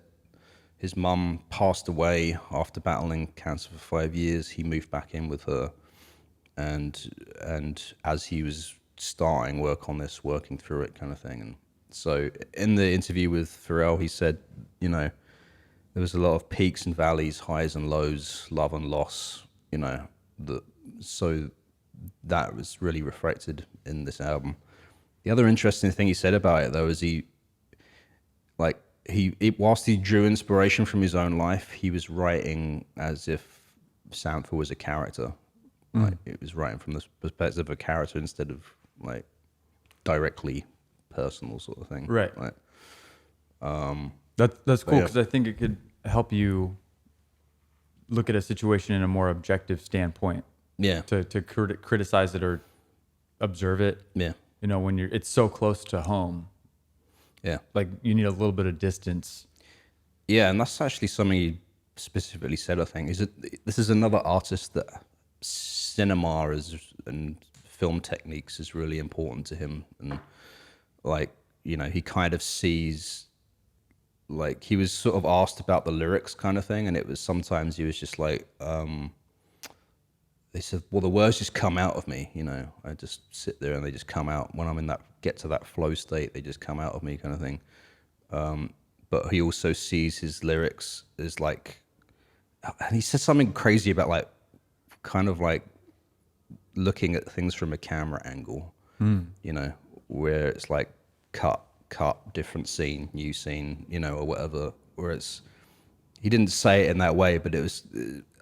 his mum passed away after battling cancer for 5 years. He moved back in with her, and as he was starting work on this, working through it, kind of thing. And so, in the interview with Pharrell, he said, there was a lot of peaks and valleys, highs and lows, love and loss. So that was really reflected in this album. The other interesting thing he said about it, though, is whilst he drew inspiration from his own life, he was writing as if Sampha was a character. Like, it was writing from the perspective of a character instead of like directly personal sort of thing. Right. Like, that's cool, because I think it could help you look at a situation in a more objective standpoint. Yeah. To criticize it or observe it. Yeah. When it's so close to home. Yeah. Like, you need a little bit of distance. Yeah, and that's actually something he specifically said, I think. This is another artist that cinema and film techniques is really important to him. And he kind of sees, like, he was sort of asked about the lyrics kind of thing, and it was sometimes he was just like, they said, well, the words just come out of me, I just sit there and they just come out. When I'm get to that flow state, they just come out of me, kind of thing. But he also sees his lyrics as like, and he said something crazy about like, kind of like looking at things from a camera angle, where it's like cut, different scene, new scene, or whatever, where he didn't say it in that way, but it was,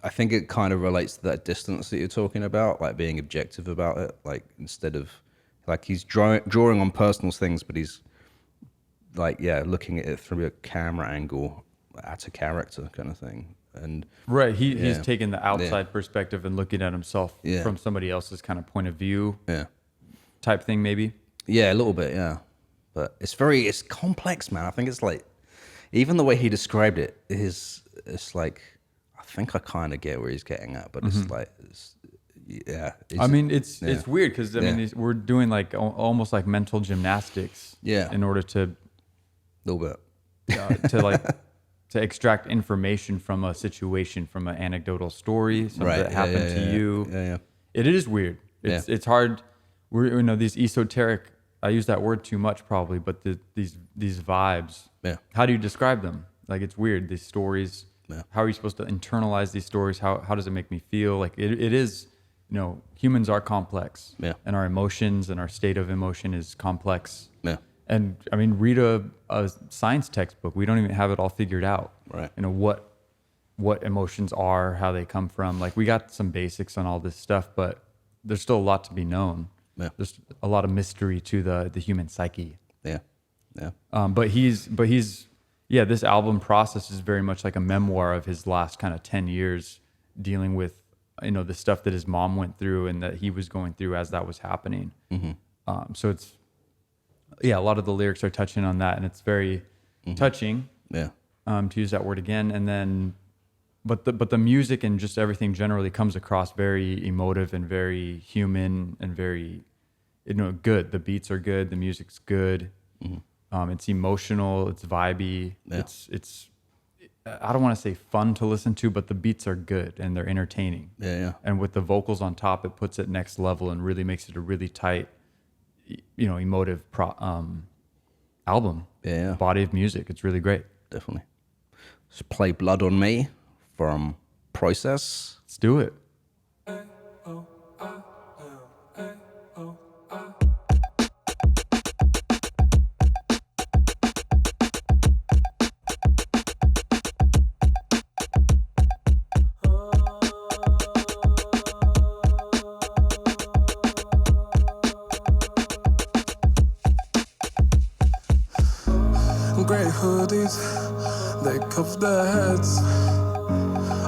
I think it kind of relates to that distance that you're talking about, like being objective about it, like instead of, like he's drawing on personal things, but he's like, looking at it through a camera angle at a character kind of thing. And right, he's taking the outside perspective and looking at himself from somebody else's kind of point of view, type thing, maybe. Yeah, a little bit, but it's complex, man. I think it's like, even the way he described it it's like, I think I kind of get where he's getting at, but it's like, it's weird because we're doing like almost like mental gymnastics, in order to, a little bit, to extract information from a situation, from an anecdotal story, something that happened to you. Yeah. It is weird. It's hard. These esoteric, I use that word too much probably, but these vibes. Yeah. How do you describe them? Like, it's weird. These stories. Yeah. How are you supposed to internalize these stories? How does it make me feel? Like it is. Humans are complex. Yeah. And our emotions and our state of emotion is complex. Yeah. And I mean, read a science textbook. We don't even have it all figured out. Right. What emotions are, how they come from. Like, we got some basics on all this stuff, but there's still a lot to be known. Yeah. There's a lot of mystery to the human psyche. Yeah. Yeah. But this album Process is very much like a memoir of his last kind of 10 years dealing with, the stuff that his mom went through and that he was going through as that was happening. Mm-hmm. So it's, a lot of the lyrics are touching on that, and it's very touching. Yeah. To use that word again, and then, but the music and just everything generally comes across very emotive and very human and very, good. The beats are good. The music's good. Mm-hmm. It's emotional. It's vibey. Yeah. It's. I don't want to say fun to listen to, but the beats are good and they're entertaining. Yeah. And with the vocals on top, it puts it next level and really makes it a really tight, emotive album. Yeah. Body of music. It's really great. Definitely. So play Blood on Me from Process. Let's do it. hoodies, they cover their heads.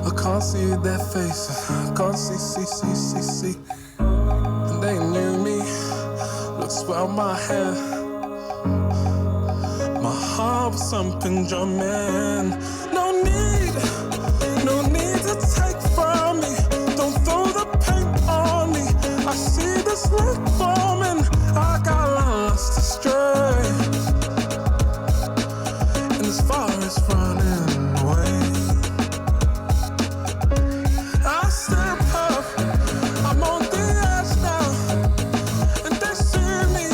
I can't see their faces, I can't see. And they knew me, look sweat on my hair. My heart was thumping, drumming. No need to take from me. Don't throw the paint on me. I see this light forming. I got lost astray. And as far as running away, I step up. I'm on the edge now. And they see me.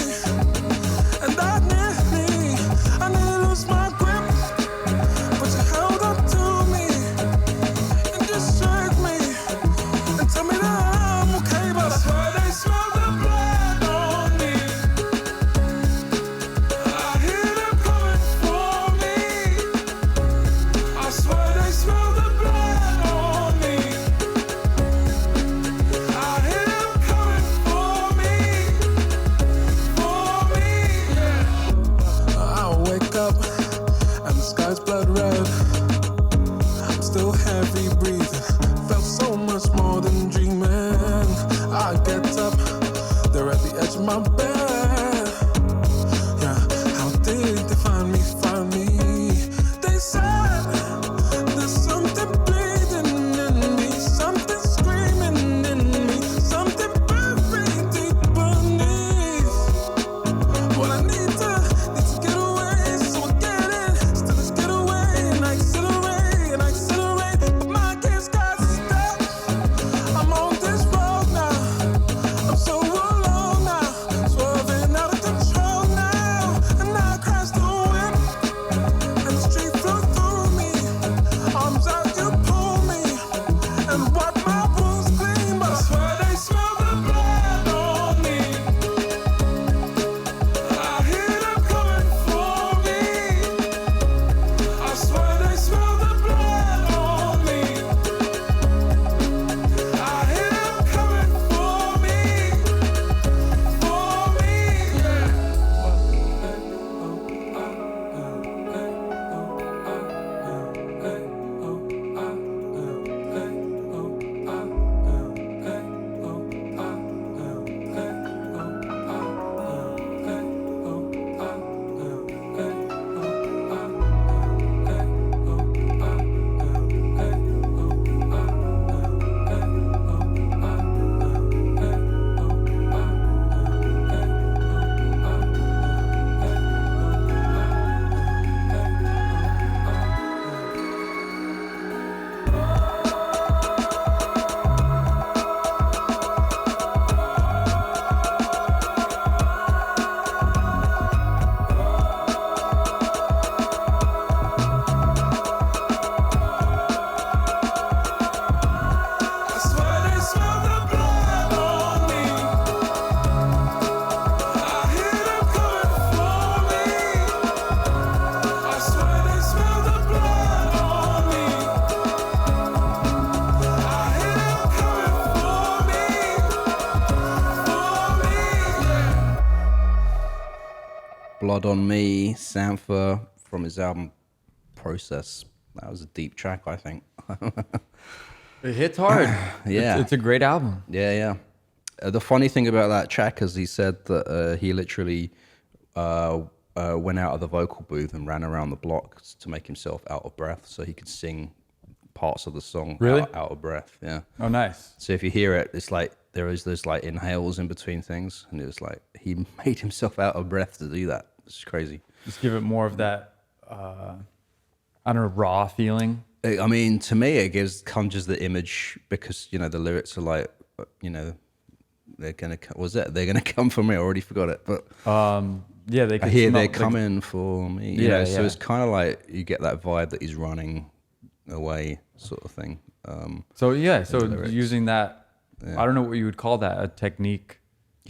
And I need me. I nearly lose my grip. But you held up to me. And just shake me. And tell me that I'm okay. But I swear they smell the blood on me. I hear them coming for me. I swear they smell the blood on me. I hear them coming for me, yeah. I wake up and the sky's blood red. I'm still heavy breathing, felt so much more than dreaming. I get up, they're at the edge of my bed. Yeah, how did they find me, They said, there's something bleeding in me, something screaming in me, something buried deep beneath. What I need to get away, so I get in, still let's get away, and I accelerate, but my kids got stuck. I'm on this road now, I'm so alone now, swerving out of control now, and I crashed the whip, and the street flew through me, arms out, you pull me, and wipe my wounds clean, but I swear they smell the blood on me. I hear them coming for me. I swear they smell the blood on me. I hear them coming for me, yeah. I swear they smell the blood on me. I hear them coming for me. I swear they smell the blood on me. I hear them coming for me, yeah. Blood on Me, Sampha from his album Process. That was a deep track, I think. It hits hard. Yeah. It's a great album. Yeah. The funny thing about that track is he said that he literally went out of the vocal booth and ran around the block to make himself out of breath so he could sing parts of the song Really? out of breath. Yeah. Oh, nice. Uh, So if you hear it, it's like there's like inhales in between things, and it was like he made himself out of breath to do that. It's crazy. Just give it more of that, I don't know, raw feeling. I mean, to me, it conjures the image because the lyrics are like, they're gonna they're gonna come for me. I already forgot it, but Yeah, they. I hear they're coming for me. You Yeah, know, so yeah. it's kind of like you get that vibe that he's running away, sort of thing. So lyrics. using that, I don't know what you would call that, a technique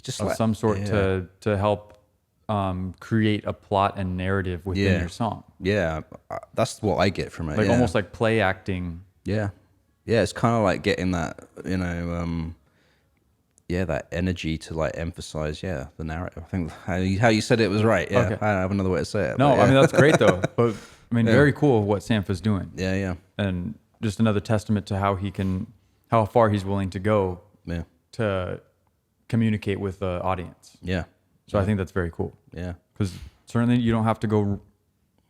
Just of like, some sort yeah. to help create a plot and narrative within your song. Yeah, that's what I get from it. Like yeah. almost like play acting. Yeah, it's kind of like getting that, that energy to like emphasize the narrative. I think how you said it was right. Yeah, Okay. I don't have another way to say it. No, but yeah. I mean, that's great though. But I mean, very cool what Sampha's doing. Yeah. And just another testament to how far he's willing to go Yeah. to communicate with the audience. Yeah. So I think that's very cool. Yeah. Because certainly you don't have to go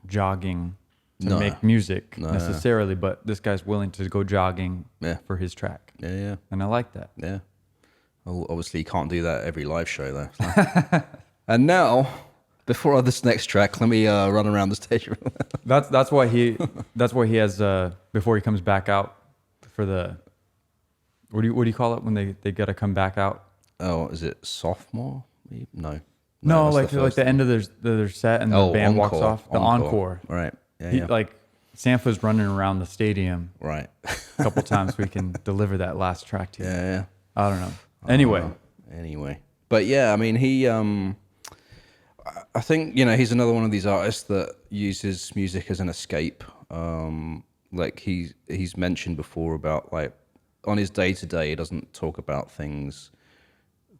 jogging to make music necessarily, but this guy's willing to go jogging for his track. Yeah. And I like that. Yeah. Well, obviously, you can't do that every live show, though. So. And now, before this next track, let me run around the stage. That's why he has before he comes back out for the what do you call it when they got to come back out? Oh, is it sophomore? No, like the end of their set and the band walks off. The encore. Right. Yeah. Like Sampha's running around the stadium. Right. A couple times we can deliver that last track to you. Yeah. I don't know. Anyway. But yeah, I mean, he, I think, he's another one of these artists that uses music as an escape. Like he's mentioned before about like on his day-to-day, he doesn't talk about things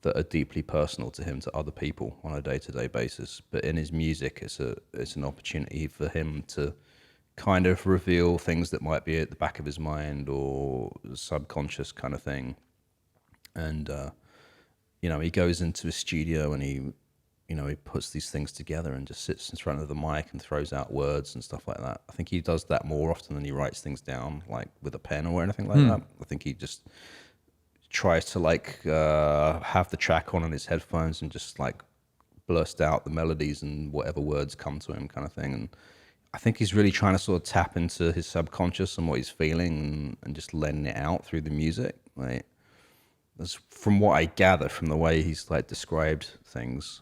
that are deeply personal to him, to other people on a day-to-day basis. But in his music, it's an opportunity for him to kind of reveal things that might be at the back of his mind or subconscious kind of thing. And, he goes into his studio and he puts these things together and just sits in front of the mic and throws out words and stuff like that. I think he does that more often than he writes things down, like with a pen or anything like that. I think he just tries to like have the track on in his headphones and just like blurt out the melodies and whatever words come to him kind of thing. And I think he's really trying to sort of tap into his subconscious and what he's feeling and just letting it out through the music. Like, that's from what I gather from the way he's like described things.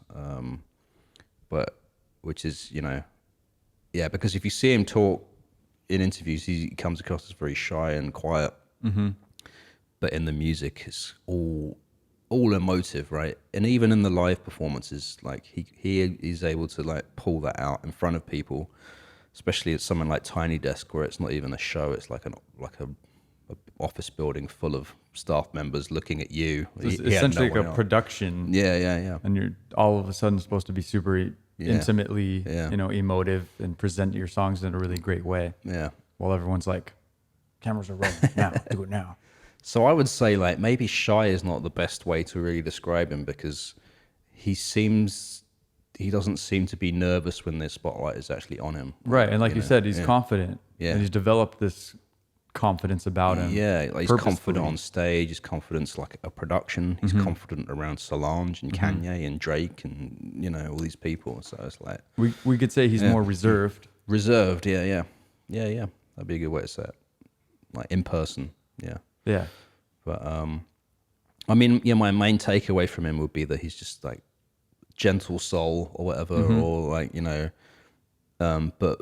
But which is, because if you see him talk in interviews, he comes across as very shy and quiet. Mm-hmm. But in the music, it's all emotive, right? And even in the live performances, like he is able to like pull that out in front of people, especially at something like Tiny Desk, where it's not even a show; it's like a office building full of staff members looking at you. It's essentially like a production. Yeah. And you're all of a sudden supposed to be super intimately, emotive and present your songs in a really great way. Yeah. While everyone's like, cameras are rolling now, do it now. So I would say like maybe shy is not the best way to really describe him, because he doesn't seem to be nervous when the spotlight is actually on him. Right. And like you said, he's confident. Yeah. And he's developed this confidence about him. Yeah. Like he's confident on stage. He's confident like a production. He's confident around Solange and Kanye and Drake and, all these people. So it's like... We could say he's more reserved. Reserved. Yeah. That'd be a good way to say it. Like in person. Yeah. Yeah. But, I mean, my main takeaway from him would be that he's just like gentle soul or whatever, or like, but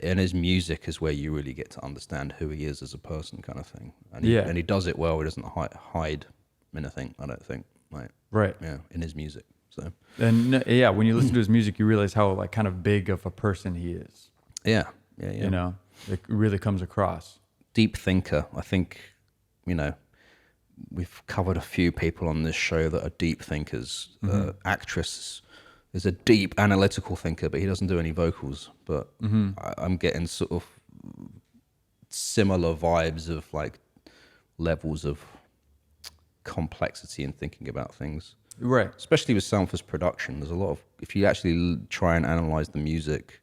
in his music is where you really get to understand who he is as a person kind of thing. And he does it well. He doesn't hide anything, I don't think. Like, right. Yeah. In his music. So. And when you listen to his music, you realize how like kind of big of a person he is. Yeah. It really comes across. Deep thinker. I think, we've covered a few people on this show that are deep thinkers. Actress is a deep analytical thinker, but he doesn't do any vocals. But I'm getting sort of similar vibes of like levels of complexity in thinking about things. Right. Especially with Sampha's production. There's a lot of, if you actually try and analyze the music,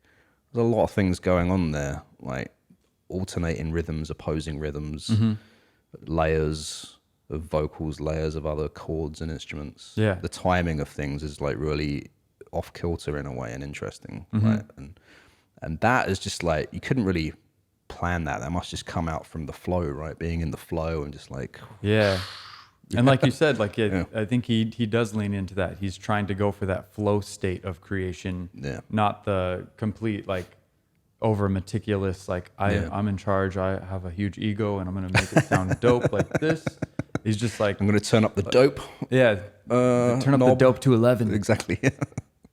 there's a lot of things going on there, like alternating rhythms, opposing rhythms, layers of vocals, layers of other chords and instruments. Yeah. The timing of things is like really off kilter in a way and interesting. Right? And that is just like, you couldn't really plan that. That must just come out from the flow, right? Being in the flow and just like... Yeah. And like you said, like I think he does lean into that. He's trying to go for that flow state of creation, not the complete like over meticulous, like I'm in charge, I have a huge ego and I'm going to make it sound dope like this. He's just like, I'm going to turn up the dope. Yeah. Turn up the dope to 11. Exactly.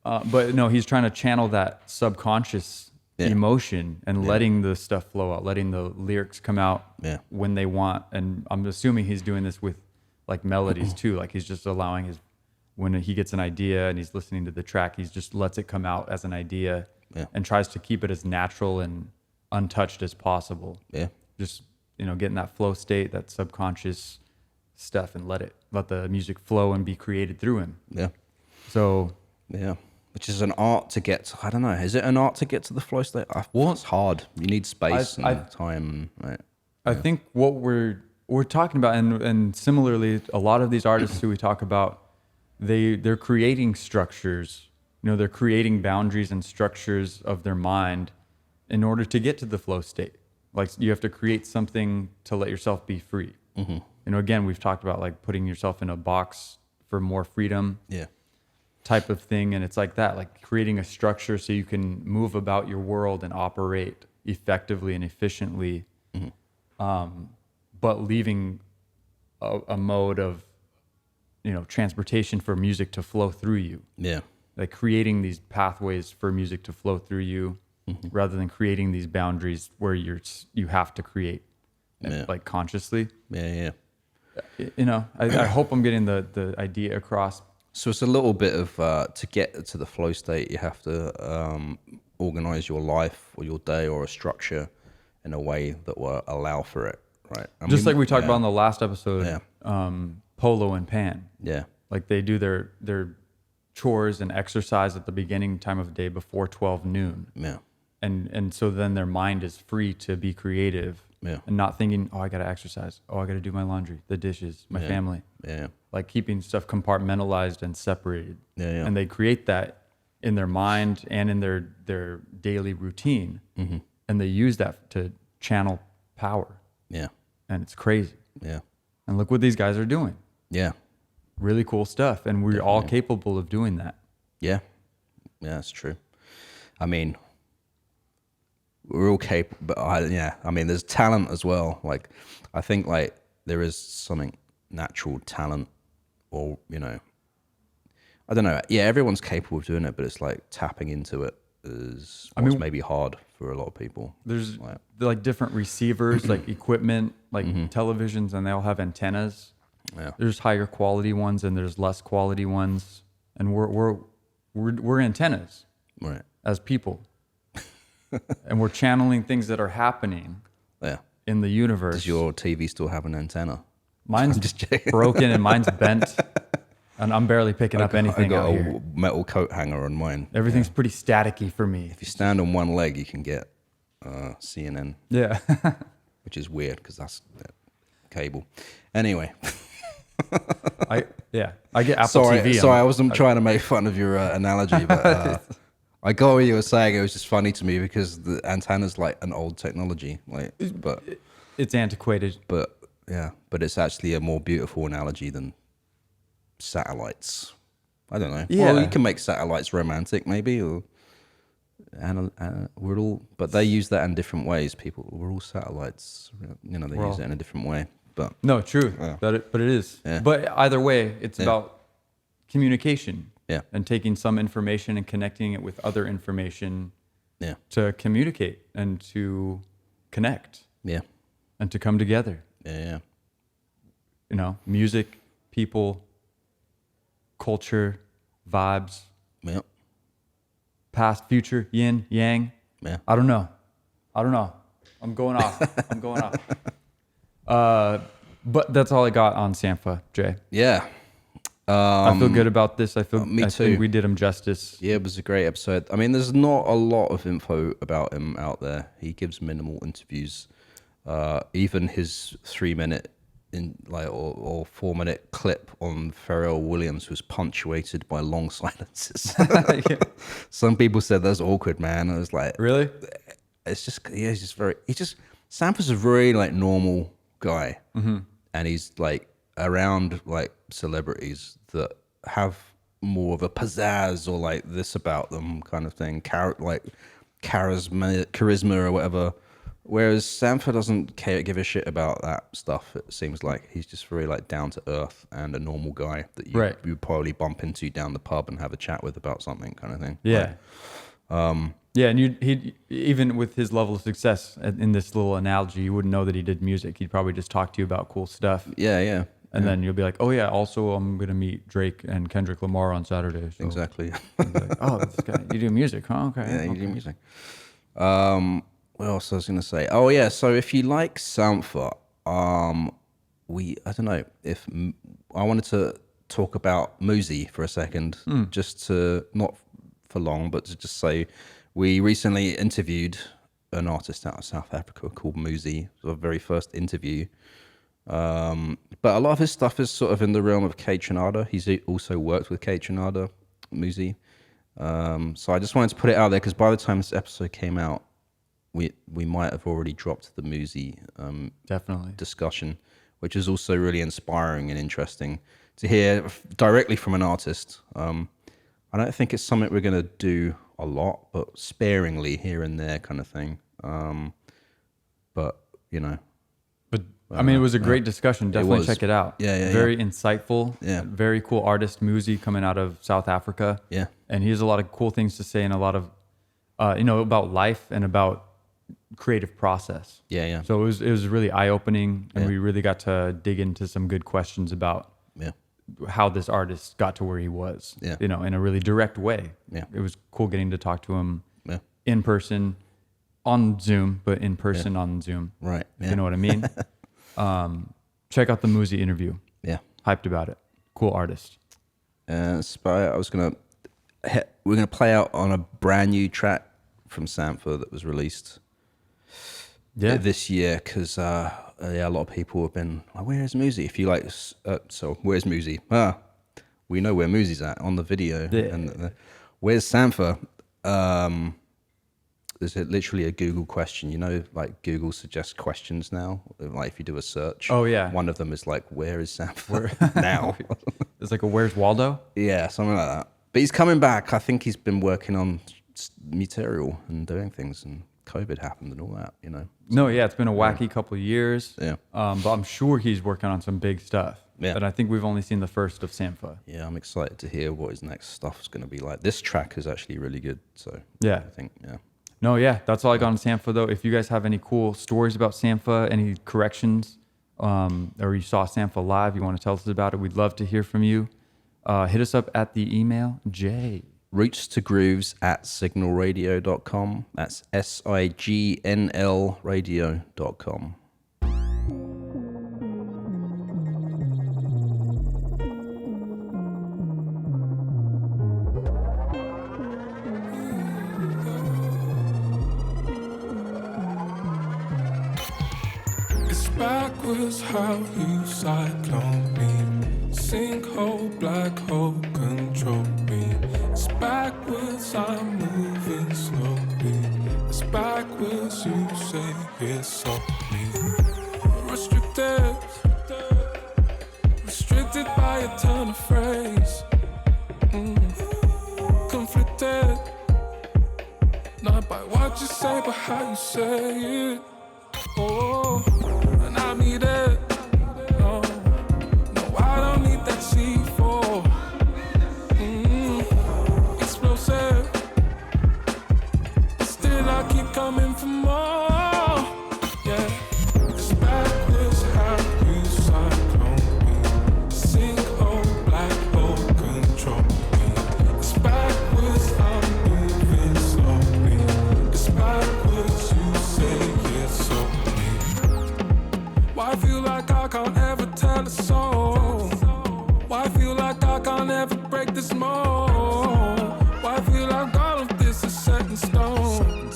But no, he's trying to channel that subconscious emotion and letting the stuff flow out, letting the lyrics come out when they want. And I'm assuming he's doing this with like melodies too. Like he's just allowing when he gets an idea and he's listening to the track, he's just lets it come out as an idea and tries to keep it as natural and untouched as possible. Yeah. Just, get in that flow state, that subconscious stuff, and let the music flow and be created through him. Yeah. So. Yeah. Which is an art to get to, I don't know, is it an art to get to the flow state? Well, it's hard. You need space and time. Right? I think what we're talking about, and similarly, a lot of these artists who we talk about, they're creating structures. They're creating boundaries and structures of their mind in order to get to the flow state. Like you have to create something to let yourself be free. Mm-hmm. Again, we've talked about like putting yourself in a box for more freedom. Yeah. Type of thing, and it's like that, like creating a structure so you can move about your world and operate effectively and efficiently, but leaving a mode of transportation for music to flow through you. Yeah, like creating these pathways for music to flow through you, rather than creating these boundaries where you have to create like consciously. Yeah. I hope I'm getting the idea across. So it's a little bit of, to get to the flow state, you have to organize your life or your day or a structure in a way that will allow for it, right? Just like we talked about in the last episode, Polo and Pan. Yeah. Like they do their chores and exercise at the beginning time of the day before 12 noon. Yeah. And so then their mind is free to be creative. Yeah. And not thinking, I got to exercise. I got to do my laundry, the dishes, my family. Yeah. Like keeping stuff compartmentalized and separated. Yeah. And they create that in their mind and in their daily routine. Mm-hmm. And they use that to channel power. Yeah. And it's crazy. Yeah. And look what these guys are doing. Yeah. Really cool stuff. And we're all capable of doing that. Yeah. Yeah, that's true. I mean, we're all capable, but there's talent as well. Like, I think like there is something natural talent, or I don't know. Yeah, everyone's capable of doing it, but it's like tapping into it is maybe hard for a lot of people. There's like different receivers, like equipment, like televisions, and they all have antennas. Yeah. There's higher quality ones and there's less quality ones, and we're antennas, right? As people. And we're channeling things that are happening in the universe. Does your TV still have an antenna? Mine's just broken and mine's bent, and I'm barely picking up anything out here. I got a metal coat hanger on mine. Everything's pretty staticky for me. If you stand on one leg, you can get CNN. Yeah. Which is weird because that's cable. Anyway. I get Apple TV. Sorry, I wasn't trying to make fun of your analogy, but... I got what you were saying. It was just funny to me because the antenna's like an old technology, but it's antiquated. But it's actually a more beautiful analogy than satellites. I don't know. Yeah. Well, you can make satellites romantic, maybe, or we're all. But they use that in different ways. We're all satellites. They use it in a different way. But no, true. Yeah. But it is. Yeah. But either way, it's about communication. Yeah. And taking some information and connecting it with other information to communicate and to connect. Yeah. And to come together. Yeah. Music, people, culture, vibes. Yeah. Past, future, yin, yang. Yeah. I don't know. I'm going off. But that's all I got on Sampha, Jay. Yeah. I feel good about this. I too. think we did him justice. Yeah, it was a great episode. I mean, there's not a lot of info about him out there. He gives minimal interviews. Even his 3-minute or 4-minute clip on Pharrell Williams was punctuated by long silences. Yeah. Some people said that's awkward, man. I was like, really? It's just Sampha's a very normal guy, and he's around celebrities that have more of a pizzazz or this about them kind of thing, charisma or whatever. Whereas Sampha doesn't give a shit about that stuff. It seems like he's just very down to earth and a normal guy that you would probably bump into down the pub and have a chat with about something kind of thing. Yeah. Yeah, and he even with his level of success in this little analogy, you wouldn't know that he did music. He'd probably just talk to you about cool stuff. Yeah, yeah. And then you'll be like, oh yeah, also I'm gonna meet Drake and Kendrick Lamar on Saturday. So. Exactly. Like, oh, this guy, you do music, huh? Okay. Yeah, you okay. do music. What else I was gonna say? Oh yeah, so if you like Sampha, I don't know if I wanted to talk about Muzi for a second, just to not for long, but to just say we recently interviewed an artist out of South Africa called Muzi. It was our very first interview. But a lot of his stuff is sort of in the realm of K Tronada. He's also worked with K Tronada, Muzi. So I just wanted to put it out there because by the time this episode came out, we might have already dropped the Muzi Definitely discussion, which is also really inspiring and interesting to hear directly from an artist. I don't think it's something we're going to do a lot, but sparingly here and there kind of thing. But, you know. But I mean, it was a great discussion. Definitely check it out. Yeah. Very insightful. Yeah. Very cool artist, Muzi, coming out of South Africa. Yeah. And he has a lot of cool things to say and a lot of, about life and about creative process. Yeah. So it was really eye-opening, and we really got to dig into some good questions about how this artist got to where he was, in a really direct way. Yeah. It was cool getting to talk to him in person, on Zoom, but in person on Zoom. Right. You know what I mean? Check out the Muzi interview. Yeah. Hyped about it. Cool artist. We're gonna play out on a brand new track from Sampha that was released this year because a lot of people have been like, where's Muzi? If you like, where's Muzi? We know where Muzi's at on the video. Yeah. And where's Sampha? There's literally a Google question, like Google suggests questions now. Like if you do a search, one of them is like, where is Sampha now? It's like a Where's Waldo? Yeah, something like that. But he's coming back. I think he's been working on material and doing things, and COVID happened and all that, No, it's been a wacky couple of years. Yeah. But I'm sure he's working on some big stuff. Yeah. But I think we've only seen the first of Sampha. Yeah, I'm excited to hear what his next stuff is going to be like. This track is actually really good, so yeah. I think, No, that's all I got on Sampha, though. If you guys have any cool stories about Sampha, any corrections, or you saw Sampha live, you want to tell us about it, we'd love to hear from you. Hit us up at the email, rootstogrooves@signalradio.com. That's SIGNL radio.com. It's backwards how you cyclone me. Sinkhole, black hole, control me. It's backwards, I'm moving slowly. It's backwards, you say it's on me. Restricted by a turn of phrase. Conflicted, not by what you say, but how you say it. Oh, and I need it. No, I don't need that C4. Explosive. But still I keep coming for more. Yeah, it's backwards how you cyclone me. Sinkhole, black hole, control me. It's backwards, I'm moving slowly. It's backwards, you say it's so. Why I feel like I can't ever tell a soul? Why I feel like I can't ever break this mold? Why I feel like all of this is set in stone?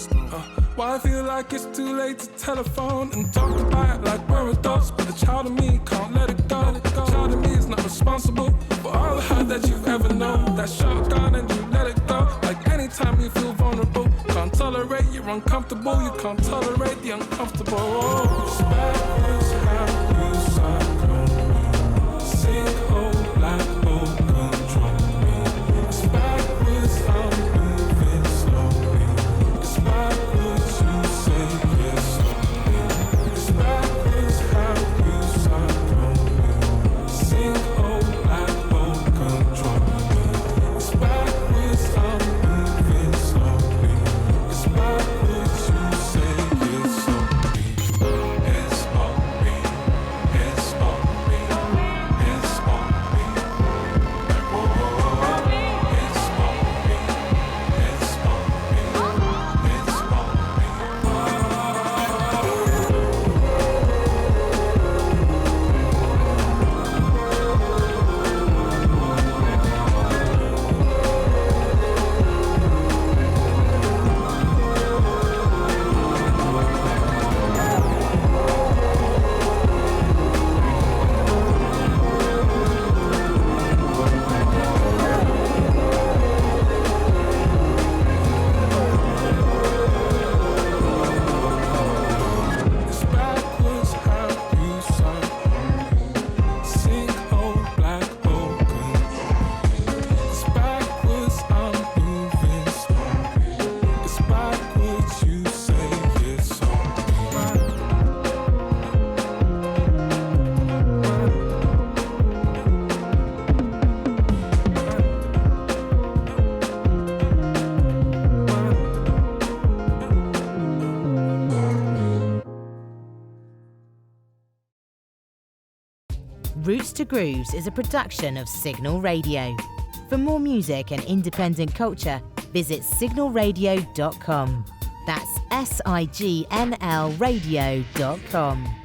Why I feel like it's too late to telephone and talk about it like we're adults, but the child of me can't let it go. The child of me is not responsible for all the hurt that you've ever known. That shotgun and you let it go. Like anytime you feel vulnerable, can't tolerate you're uncomfortable. You can't tolerate the uncomfortable. It's backwards how you cyclone me. Sinkhole, black hole, control me. It's backwards, I'm moving slowly. It's backwards, you say yes slowly. It's backwards how you cyclone me. Sinkhole, black hole, control me. It's backwards, I'm moving slowly. It's backwards, you say yes slowly. It's all Roots to Grooves is a production of Signl Radio. For more music and independent culture, visit signalradio.com. That's signl radio.com.